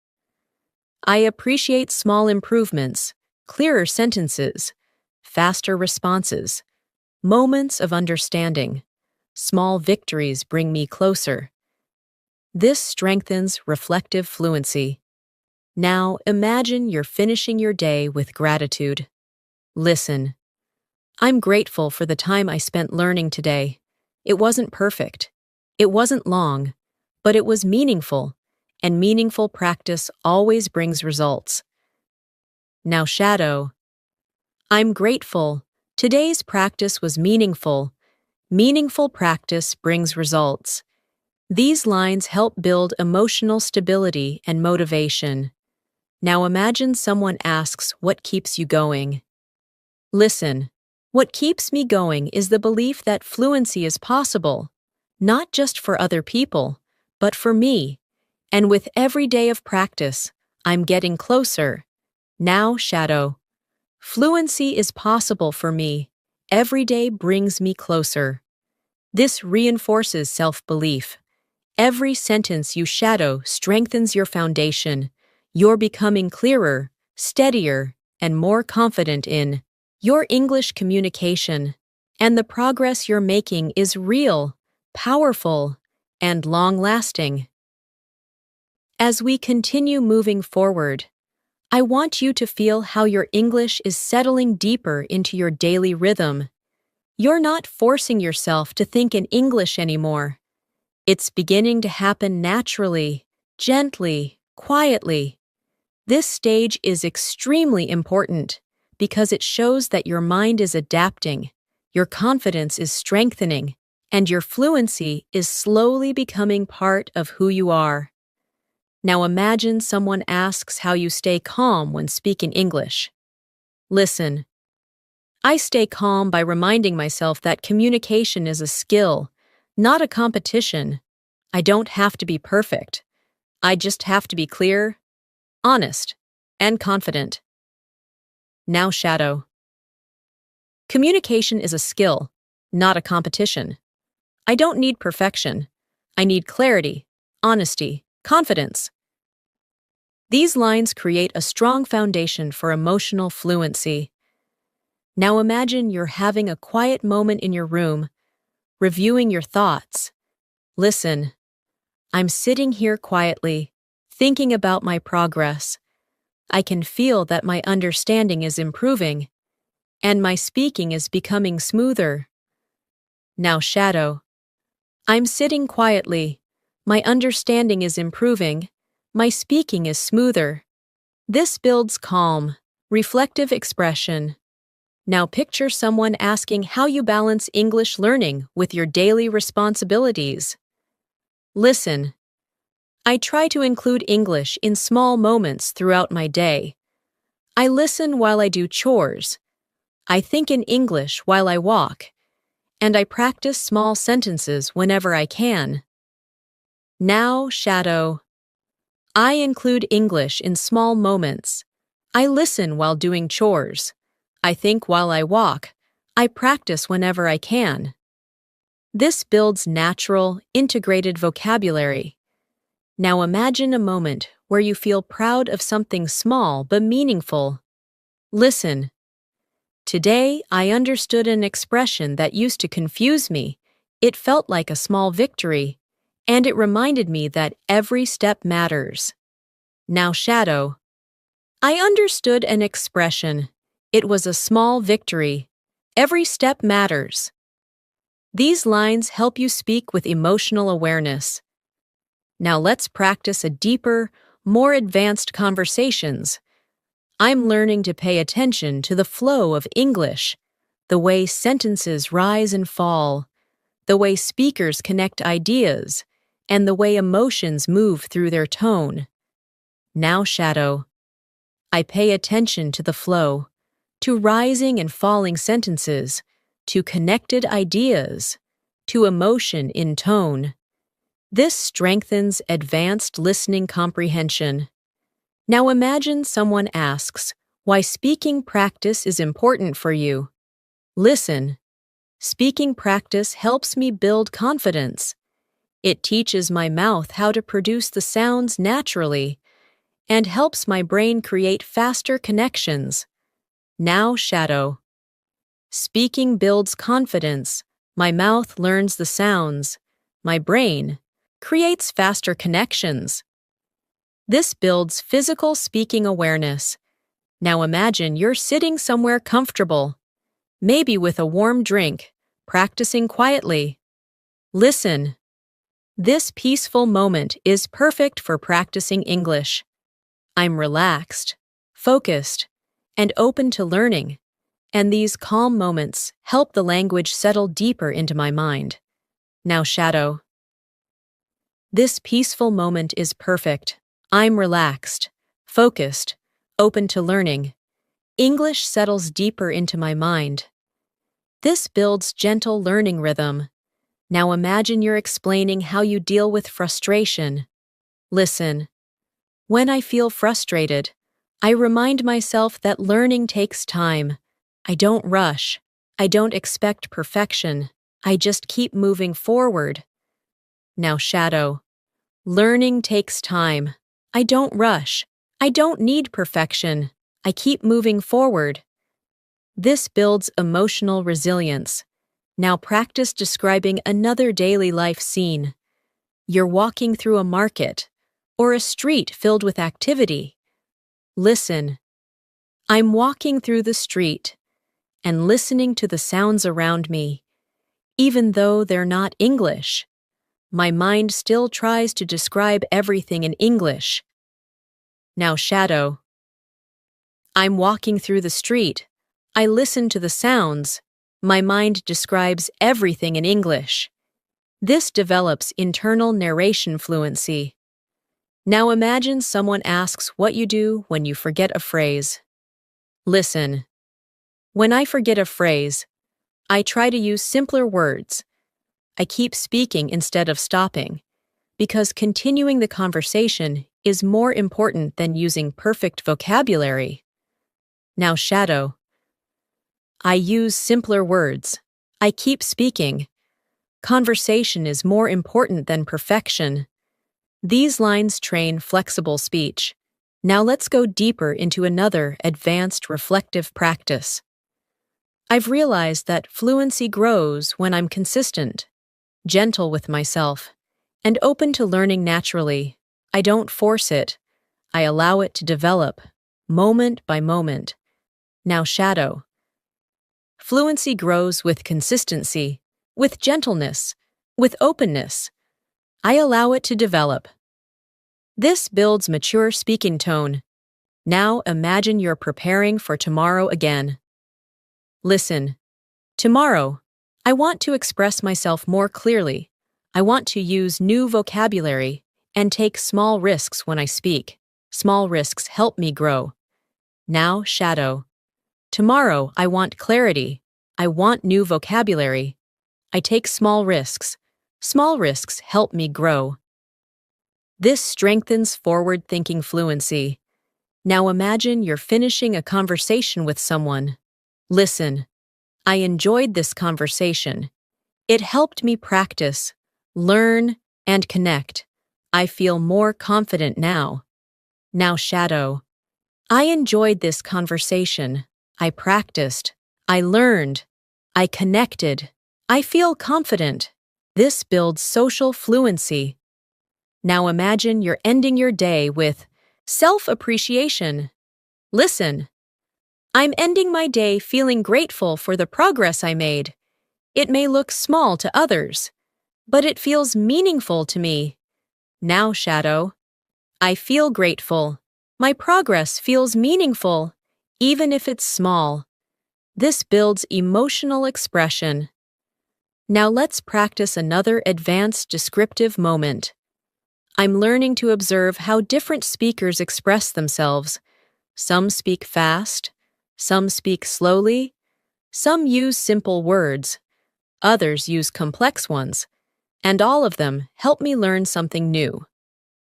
I appreciate small improvements, clearer sentences, faster responses, moments of understanding. Small victories bring me closer. This strengthens reflective fluency. Now imagine you're finishing your day with gratitude. Listen. I'm grateful for the time I spent learning today. It wasn't perfect. It wasn't long, but it was meaningful, and meaningful practice always brings results. Now shadow. I'm grateful. Today's practice was meaningful. Meaningful practice brings results. These lines help build emotional stability and motivation. Now imagine someone asks what keeps you going. Listen. What keeps me going is the belief that fluency is possible, not just for other people, but for me. And with every day of practice, I'm getting closer. Now, shadow. Fluency is possible for me. Every day brings me closer. This reinforces self-belief. Every sentence you shadow strengthens your foundation. You're becoming clearer, steadier, and more confident in your English communication, and the progress you're making is real, powerful, and long-lasting. As we continue moving forward, I want you to feel how your English is settling deeper into your daily rhythm. You're not forcing yourself to think in English anymore. It's beginning to happen naturally, gently, quietly. This stage is extremely important, because it shows that your mind is adapting, your confidence is strengthening, and your fluency is slowly becoming part of who you are. Now imagine someone asks how you stay calm when speaking English. Listen. I stay calm by reminding myself that communication is a skill, not a competition. I don't have to be perfect. I just have to be clear, honest, and confident. Now shadow. Communication is a skill, not a competition. I don't need perfection. I need clarity, honesty, confidence. These lines create a strong foundation for emotional fluency. Now imagine you're having a quiet moment in your room, reviewing your thoughts. Listen. I'm sitting here quietly, thinking about my progress. I can feel that my understanding is improving, and my speaking is becoming smoother. Now shadow. I'm sitting quietly. My understanding is improving. My speaking is smoother. This builds calm, reflective expression. Now picture someone asking how you balance English learning with your daily responsibilities. Listen. I try to include English in small moments throughout my day. I listen while I do chores. I think in English while I walk. And I practice small sentences whenever I can. Now, shadow. I include English in small moments. I listen while doing chores. I think while I walk. I practice whenever I can. This builds natural, integrated vocabulary. Now imagine a moment where you feel proud of something small but meaningful. Listen. Today, I understood an expression that used to confuse me. It felt like a small victory, and it reminded me that every step matters. Now shadow. I understood an expression. It was a small victory. Every step matters. These lines help you speak with emotional awareness. Now let's practice a deeper, more advanced conversations. I'm learning to pay attention to the flow of English, the way sentences rise and fall, the way speakers connect ideas, and the way emotions move through their tone. Now shadow. I pay attention to the flow, to rising and falling sentences, to connected ideas, to emotion in tone. This strengthens advanced listening comprehension. Now imagine someone asks why speaking practice is important for you. Listen. Speaking practice helps me build confidence. It teaches my mouth how to produce the sounds naturally and helps my brain create faster connections. Now shadow. Speaking builds confidence. My mouth learns the sounds. My brain creates faster connections. This builds physical speaking awareness. Now imagine you're sitting somewhere comfortable, maybe with a warm drink, practicing quietly. Listen. This peaceful moment is perfect for practicing English. I'm relaxed, focused, and open to learning, and these calm moments help the language settle deeper into my mind. Now shadow. This peaceful moment is perfect. I'm relaxed, focused, open to learning. English settles deeper into my mind. This builds gentle learning rhythm. Now imagine you're explaining how you deal with frustration. Listen. When I feel frustrated, I remind myself that learning takes time. I don't rush. I don't expect perfection. I just keep moving forward. Now shadow. Learning takes time. I don't rush. I don't need perfection. I keep moving forward. This builds emotional resilience. Now practice describing another daily life scene. You're walking through a market or a street filled with activity. Listen. I'm walking through the street and listening to the sounds around me. Even though they're not English, my mind still tries to describe everything in English. Now shadow. I'm walking through the street. I listen to the sounds. My mind describes everything in English. This develops internal narration fluency. Now imagine someone asks what you do when you forget a phrase. Listen. When I forget a phrase, I try to use simpler words. I keep speaking instead of stopping, because continuing the conversation is more important than using perfect vocabulary. Now shadow. I use simpler words. I keep speaking. Conversation is more important than perfection. These lines train flexible speech. Now let's go deeper into another advanced reflective practice. I've realized that fluency grows when I'm consistent, gentle with myself, and open to learning naturally. I don't force it. I allow it to develop, moment by moment. Now shadow. Fluency grows with consistency, with gentleness, with openness. I allow it to develop. This builds mature speaking tone. Now imagine you're preparing for tomorrow again. Listen. Tomorrow, I want to express myself more clearly. I want to use new vocabulary and take small risks when I speak. Small risks help me grow. Now shadow. Tomorrow, I want clarity. I want new vocabulary. I take small risks. Small risks help me grow. This strengthens forward-thinking fluency. Now imagine you're finishing a conversation with someone. Listen. I enjoyed this conversation. It helped me practice, learn, and connect. I feel more confident now. Now shadow. I enjoyed this conversation. I practiced. I learned. I connected. I feel confident. This builds social fluency. Now imagine you're ending your day with self-appreciation. Listen. I'm ending my day feeling grateful for the progress I made. It may look small to others, but it feels meaningful to me. Now shadow. I feel grateful. My progress feels meaningful, even if it's small. This builds emotional expression. Now let's practice another advanced descriptive moment. I'm learning to observe how different speakers express themselves. Some speak fast, some speak slowly, some use simple words, others use complex ones, and all of them help me learn something new.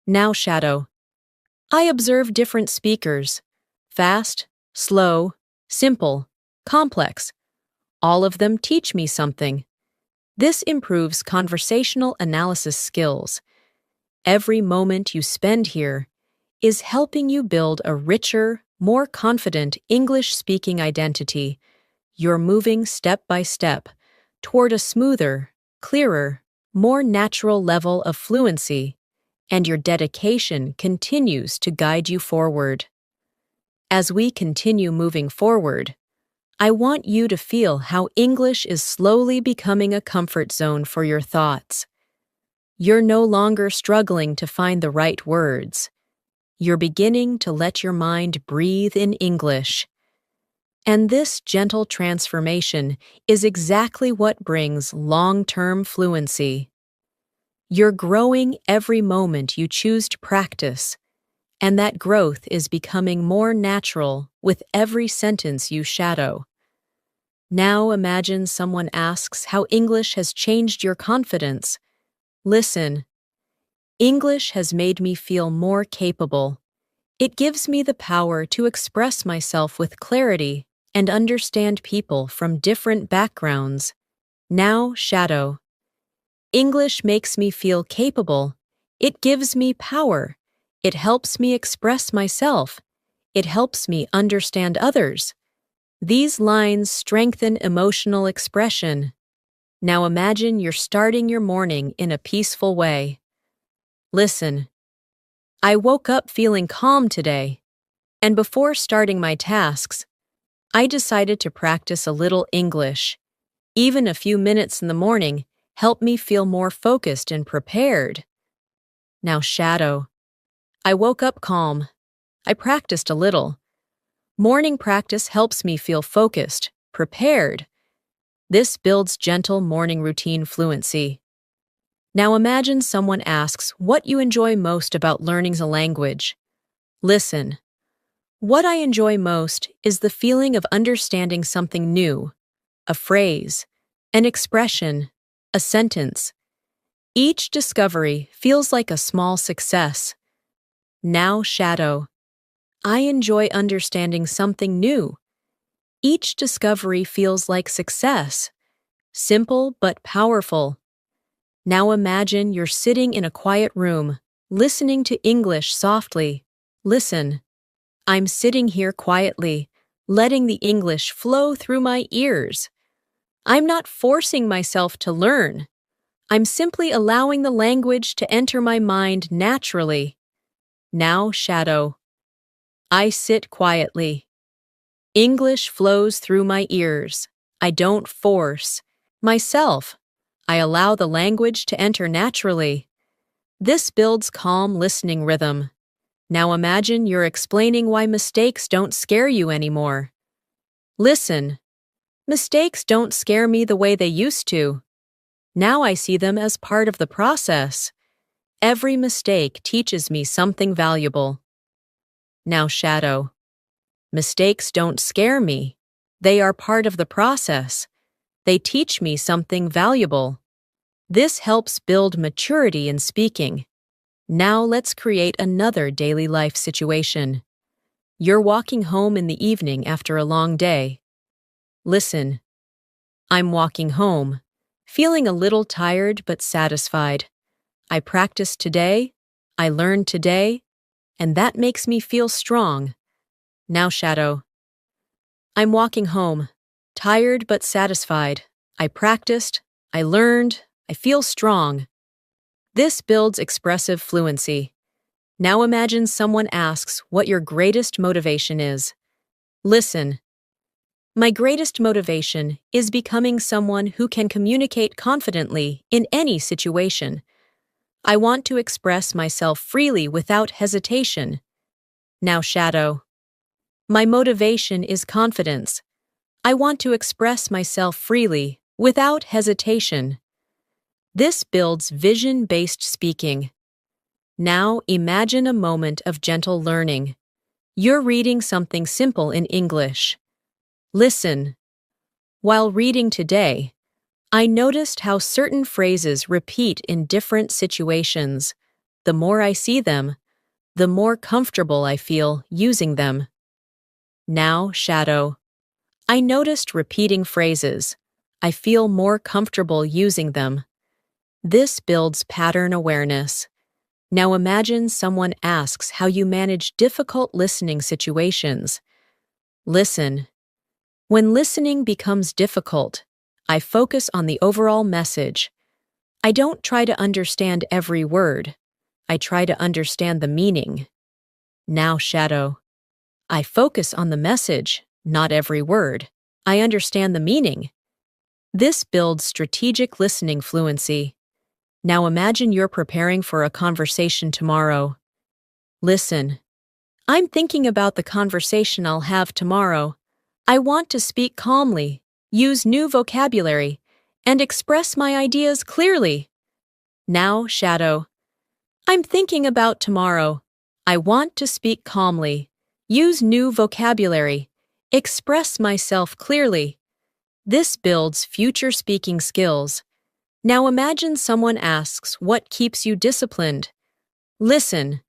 Now shadow. I observe different speakers. Fast, slow, simple, complex. All of them teach me something. This improves conversational analysis skills. Every moment you spend here is helping you build a richer, more confident English-speaking identity. You're moving step by step toward a smoother, clearer, more natural level of fluency, and your dedication continues to guide you forward. As we continue moving forward, I want you to feel how English is slowly becoming a comfort zone for your thoughts. You're no longer struggling to find the right words. You're beginning to let your mind breathe in English. And this gentle transformation is exactly what brings long-term fluency. You're growing every moment you choose to practice, and that growth is becoming more natural with every sentence you shadow. Now imagine someone asks how English has changed your confidence. Listen. English has made me feel more capable. It gives me the power to express myself with clarity and understand people from different backgrounds. Now shadow. English makes me feel capable. It gives me power. It helps me express myself. It helps me understand others. These lines strengthen emotional expression. Now imagine you're starting your morning in a peaceful way. Listen. I woke up feeling calm today, and before starting my tasks, I decided to practice a little English. Even a few minutes in the morning help me feel more focused and prepared. Now shadow. I woke up calm. I practiced a little. Morning practice helps me feel focused, prepared. This builds gentle morning routine fluency. Now imagine someone asks what you enjoy most about learning a language. Listen. What I enjoy most is the feeling of understanding something new, a phrase, an expression, a sentence. Each discovery feels like a small success. Now shadow. I enjoy understanding something new. Each discovery feels like success. Simple but powerful. Now imagine you're sitting in a quiet room, listening to English softly. Listen. I'm sitting here quietly, letting the English flow through my ears. I'm not forcing myself to learn. I'm simply allowing the language to enter my mind naturally. Now shadow. I sit quietly. English flows through my ears. I don't force myself. I allow the language to enter naturally. This builds calm listening rhythm. Now imagine you're explaining why mistakes don't scare you anymore. Listen. Mistakes don't scare me the way they used to. Now I see them as part of the process. Every mistake teaches me something valuable. Now shadow. Mistakes don't scare me. They are part of the process. They teach me something valuable. This helps build maturity in speaking. Now let's create another daily life situation. You're walking home in the evening after a long day. Listen. I'm walking home, feeling a little tired but satisfied. I practiced today, I learned today, and that makes me feel strong. Now shadow. I'm walking home, tired but satisfied. I practiced, I learned, I feel strong. This builds expressive fluency. Now imagine someone asks what your greatest motivation is. Listen. My greatest motivation is becoming someone who can communicate confidently in any situation. I want to express myself freely without hesitation. Now shadow. My motivation is confidence. I want to express myself freely without hesitation. This builds vision-based speaking. Now imagine a moment of gentle learning. You're reading something simple in English. Listen. While reading today, I noticed how certain phrases repeat in different situations. The more I see them, the more comfortable I feel using them. Now, shadow. I noticed repeating phrases. I feel more comfortable using them. This builds pattern awareness. Now imagine someone asks how you manage difficult listening situations. Listen. When listening becomes difficult, I focus on the overall message. I don't try to understand every word. I try to understand the meaning. Now, shadow. I focus on the message, not every word. I understand the meaning. This builds strategic listening fluency. Now imagine you're preparing for a conversation tomorrow. Listen. I'm thinking about the conversation I'll have tomorrow. I want to speak calmly, use new vocabulary, and express my ideas clearly. Now, shadow. I'm thinking about tomorrow. I want to speak calmly, use new vocabulary, express myself clearly. This builds future speaking skills. Now imagine someone asks, what keeps you disciplined? Listen.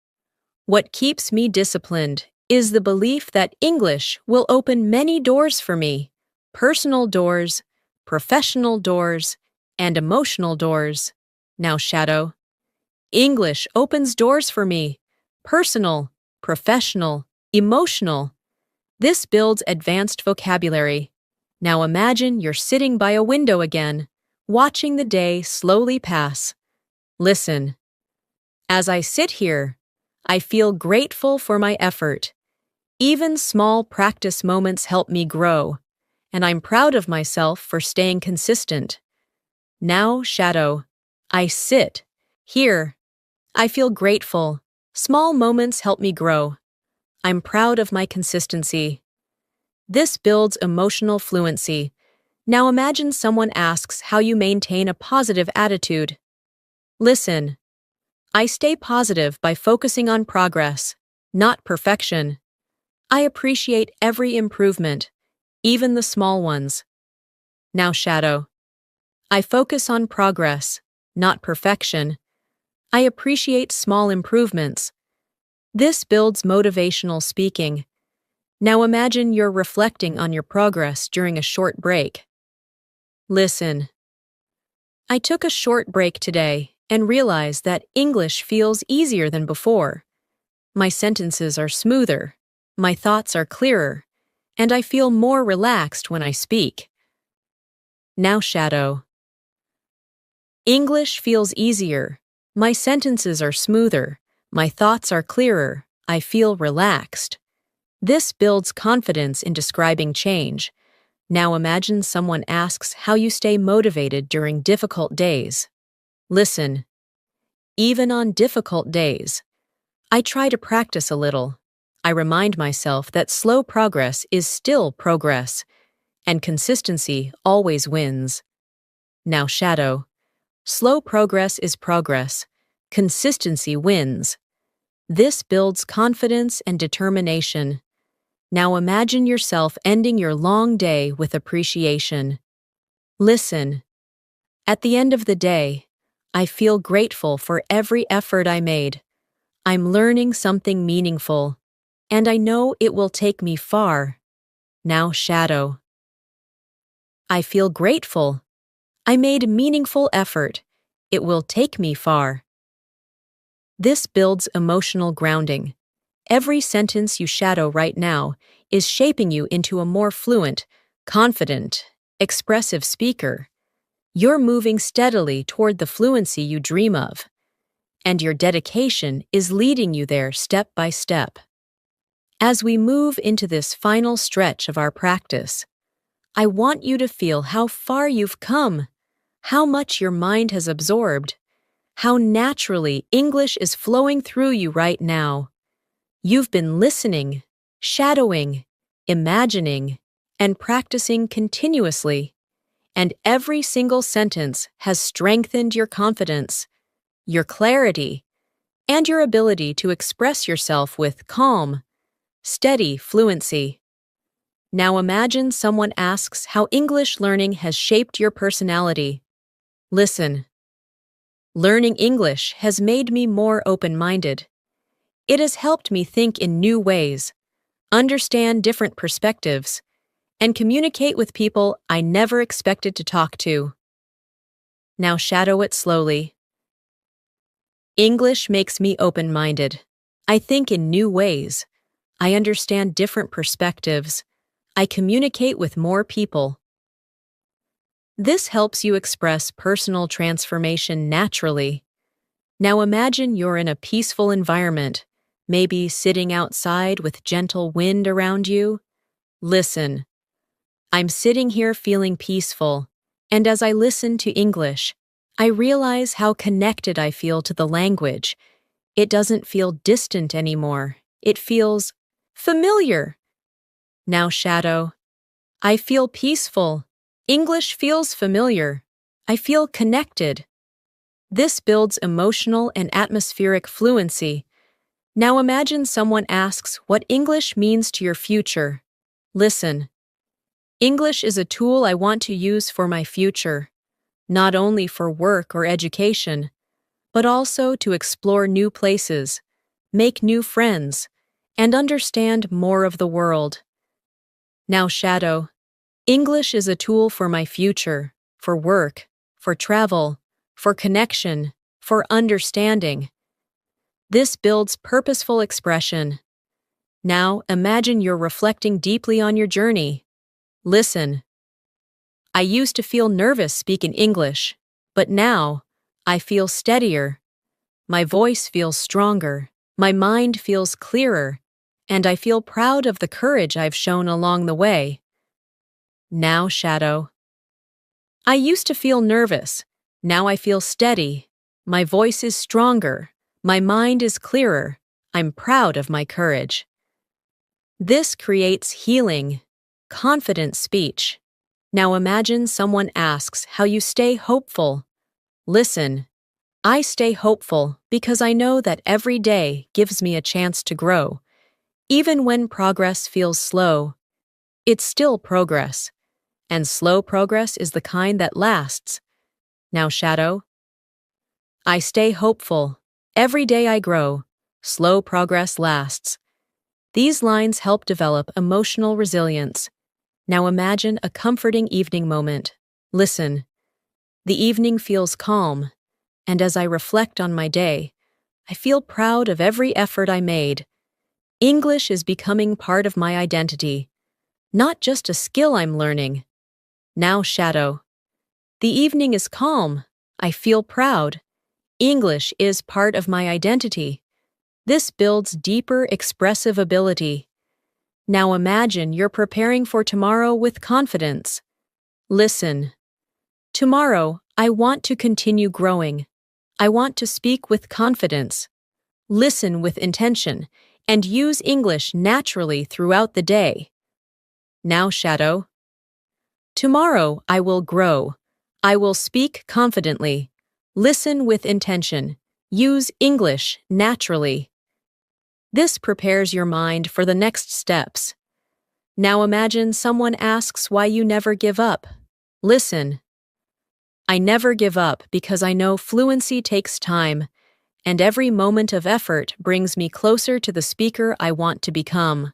What keeps me disciplined is the belief that English will open many doors for me. Personal doors, professional doors, and emotional doors. Now, shadow. English opens doors for me. Personal, professional, emotional. This builds advanced vocabulary. Now imagine you're sitting by a window again, watching the day slowly pass. Listen. As I sit here, I feel grateful for my effort. Even small practice moments help me grow, and I'm proud of myself for staying consistent. Now, shadow. I sit. Here. I feel grateful. Small moments help me grow. I'm proud of my consistency. This builds emotional fluency. Now imagine someone asks how you maintain a positive attitude. Listen. I stay positive by focusing on progress, not perfection. I appreciate every improvement, even the small ones. Now, shadow. I focus on progress, not perfection. I appreciate small improvements. This builds motivational speaking. Now imagine you're reflecting on your progress during a short break. Listen. I took a short break today and realized that English feels easier than before. My sentences are smoother, my thoughts are clearer, and I feel more relaxed when I speak. Now, shadow. English feels easier, my sentences are smoother, my thoughts are clearer, I feel relaxed. This builds confidence in describing change. Now imagine someone asks how you stay motivated during difficult days. Listen. Even on difficult days, I try to practice a little. I remind myself that slow progress is still progress, and consistency always wins. Now, shadow. Slow progress is progress. Consistency wins. This builds confidence and determination. Now imagine yourself ending your long day with appreciation. Listen. At the end of the day, I feel grateful for every effort I made. I'm learning something meaningful, and I know it will take me far. Now, shadow. I feel grateful. I made meaningful effort. It will take me far. This builds emotional grounding. Every sentence you shadow right now is shaping you into a more fluent, confident, expressive speaker. You're moving steadily toward the fluency you dream of, and your dedication is leading you there step by step. As we move into this final stretch of our practice, I want you to feel how far you've come, how much your mind has absorbed, how naturally English is flowing through you right now. You've been listening, shadowing, imagining, and practicing continuously, and every single sentence has strengthened your confidence, your clarity, and your ability to express yourself with calm, steady fluency. Now imagine someone asks how English learning has shaped your personality. Listen. Learning English has made me more open-minded. It has helped me think in new ways, understand different perspectives, and communicate with people I never expected to talk to. Now shadow it slowly. English makes me open-minded. I think in new ways. I understand different perspectives. I communicate with more people. This helps you express personal transformation naturally. Now imagine you're in a peaceful environment, maybe sitting outside with gentle wind around you. Listen. I'm sitting here feeling peaceful, and as I listen to English, I realize how connected I feel to the language. It doesn't feel distant anymore. It feels familiar. Now shadow. I feel peaceful. English feels familiar. I feel connected. This builds emotional and atmospheric fluency. Now imagine someone asks what English means to your future. Listen. English is a tool I want to use for my future, not only for work or education, but also to explore new places, make new friends, and understand more of the world. Now shadow. English is a tool for my future, for work, for travel, for connection, for understanding. This builds purposeful expression. Now imagine you're reflecting deeply on your journey. Listen. I used to feel nervous speaking English, but now I feel steadier. My voice feels stronger, my mind feels clearer, and I feel proud of the courage I've shown along the way. Now shadow. I used to feel nervous. Now I feel steady. My voice is stronger. My mind is clearer. I'm proud of my courage. This creates healing, confident speech. Now imagine someone asks how you stay hopeful. Listen. I stay hopeful because I know that every day gives me a chance to grow. Even when progress feels slow, it's still progress. And slow progress is the kind that lasts. Now shadow. I stay hopeful. Every day I grow. Slow progress lasts. These lines help develop emotional resilience. Now imagine a comforting evening moment. Listen. The evening feels calm, and as I reflect on my day, I feel proud of every effort I made. English is becoming part of my identity, not just a skill I'm learning. Now shadow. The evening is calm. I feel proud. English is part of my identity. This builds deeper expressive ability. Now imagine you're preparing for tomorrow with confidence. Listen. Tomorrow, I want to continue growing. I want to speak with confidence, listen with intention, and use English naturally throughout the day. Now shadow. Tomorrow I will grow. I will speak confidently, listen with intention, use English naturally. This prepares your mind for the next steps. Now imagine someone asks why you never give up. Listen. I never give up because I know fluency takes time, and every moment of effort brings me closer to the speaker I want to become.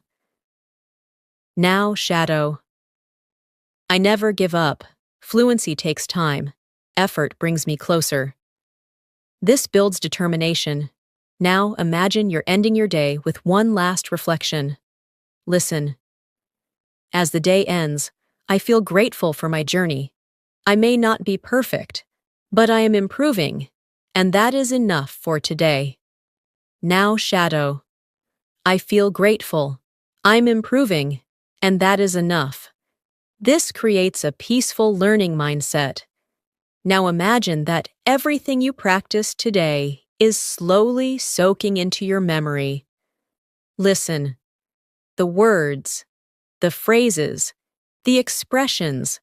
Now shadow. I never give up. Fluency takes time. Effort brings me closer. This builds determination. Now imagine you're ending your day with one last reflection. Listen. As the day ends, I feel grateful for my journey. I may not be perfect, but I am improving, and that is enough for today. Now shadow. I feel grateful. I'm improving, and that is enough. This creates a peaceful learning mindset. Now imagine that everything you practiced today is slowly soaking into your memory. Listen. The words, the phrases, the expressions,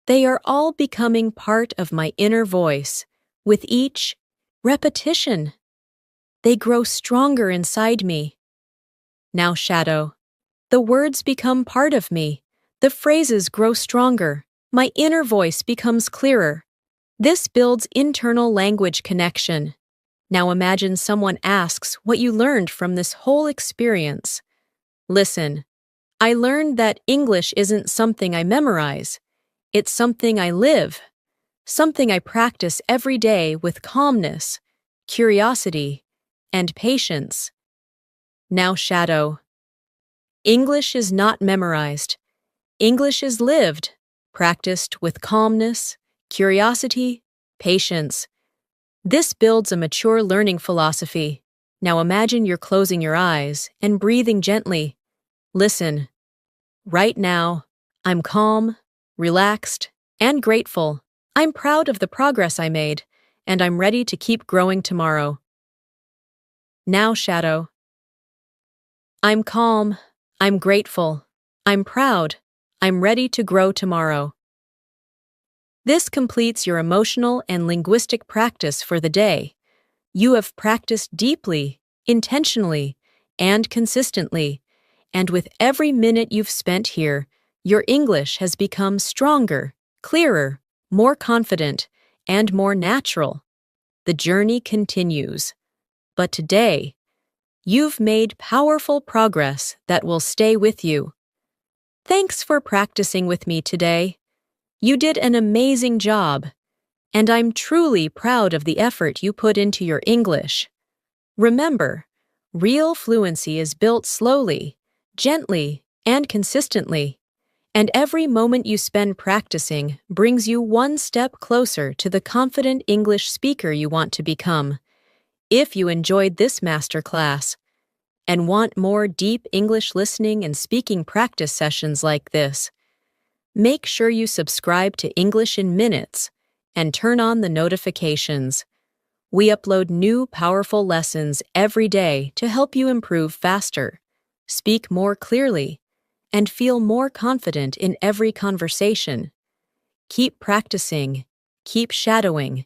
they are all becoming part of my inner voice with each repetition. They grow stronger inside me. Now shadow. The words become part of me. The phrases grow stronger. My inner voice becomes clearer. This builds internal language connection. Now imagine someone asks what you learned from this whole experience. Listen, I learned that English isn't something I memorize. It's something I live, something I practice every day with calmness, curiosity, and patience. Now shadow. English is not memorized. English is lived, practiced with calmness, curiosity, patience. This builds a mature learning philosophy. Now imagine you're closing your eyes and breathing gently. Listen. Right now, I'm calm, relaxed, and grateful. I'm proud of the progress I made, and I'm ready to keep growing tomorrow. Now shadow. I'm calm, I'm grateful, I'm proud, I'm ready to grow tomorrow. This completes your emotional and linguistic practice for the day. You have practiced deeply, intentionally, and consistently, and with every minute you've spent here, your English has become stronger, clearer, more confident, and more natural. The journey continues. But today, you've made powerful progress that will stay with you. Thanks for practicing with me today. You did an amazing job, and I'm truly proud of the effort you put into your English. Remember, real fluency is built slowly, gently, and consistently, and every moment you spend practicing brings you one step closer to the confident English speaker you want to become. If you enjoyed this masterclass and want more deep English listening and speaking practice sessions like this, make sure you subscribe to English in Minutes and turn on the notifications. We upload new powerful lessons every day to help you improve faster, speak more clearly, and feel more confident in every conversation. Keep practicing, keep shadowing,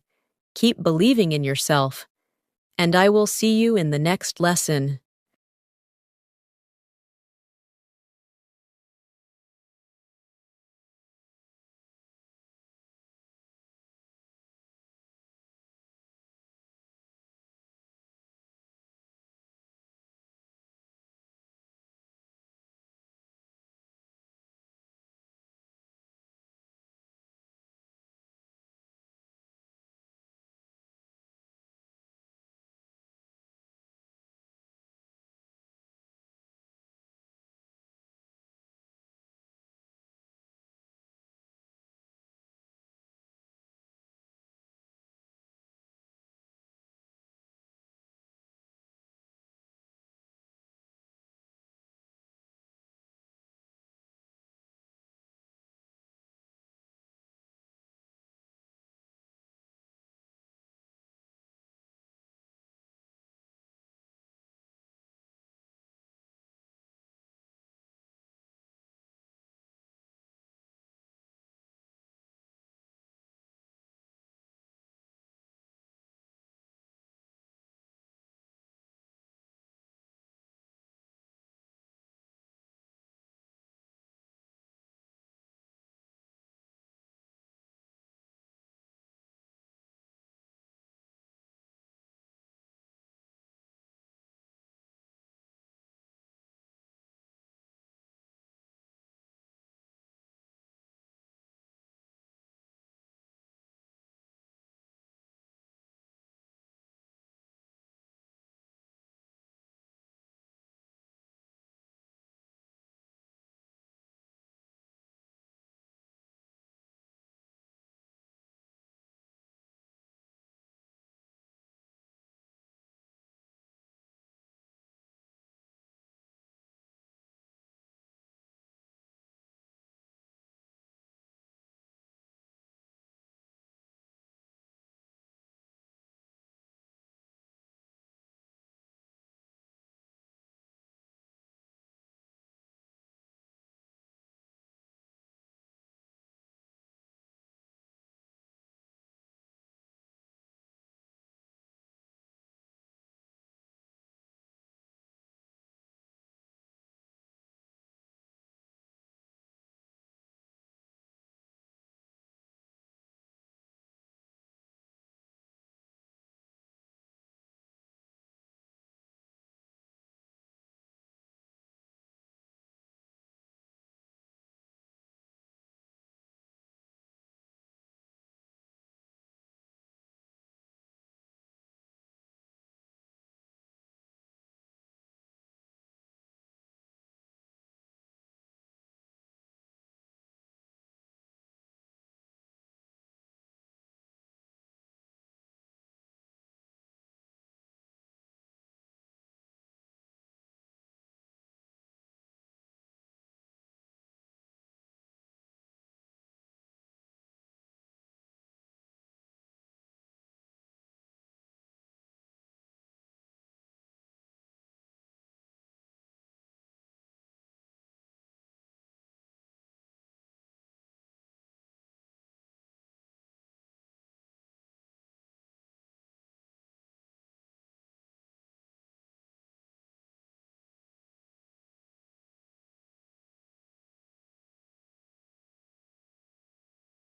keep believing in yourself, and I will see you in the next lesson.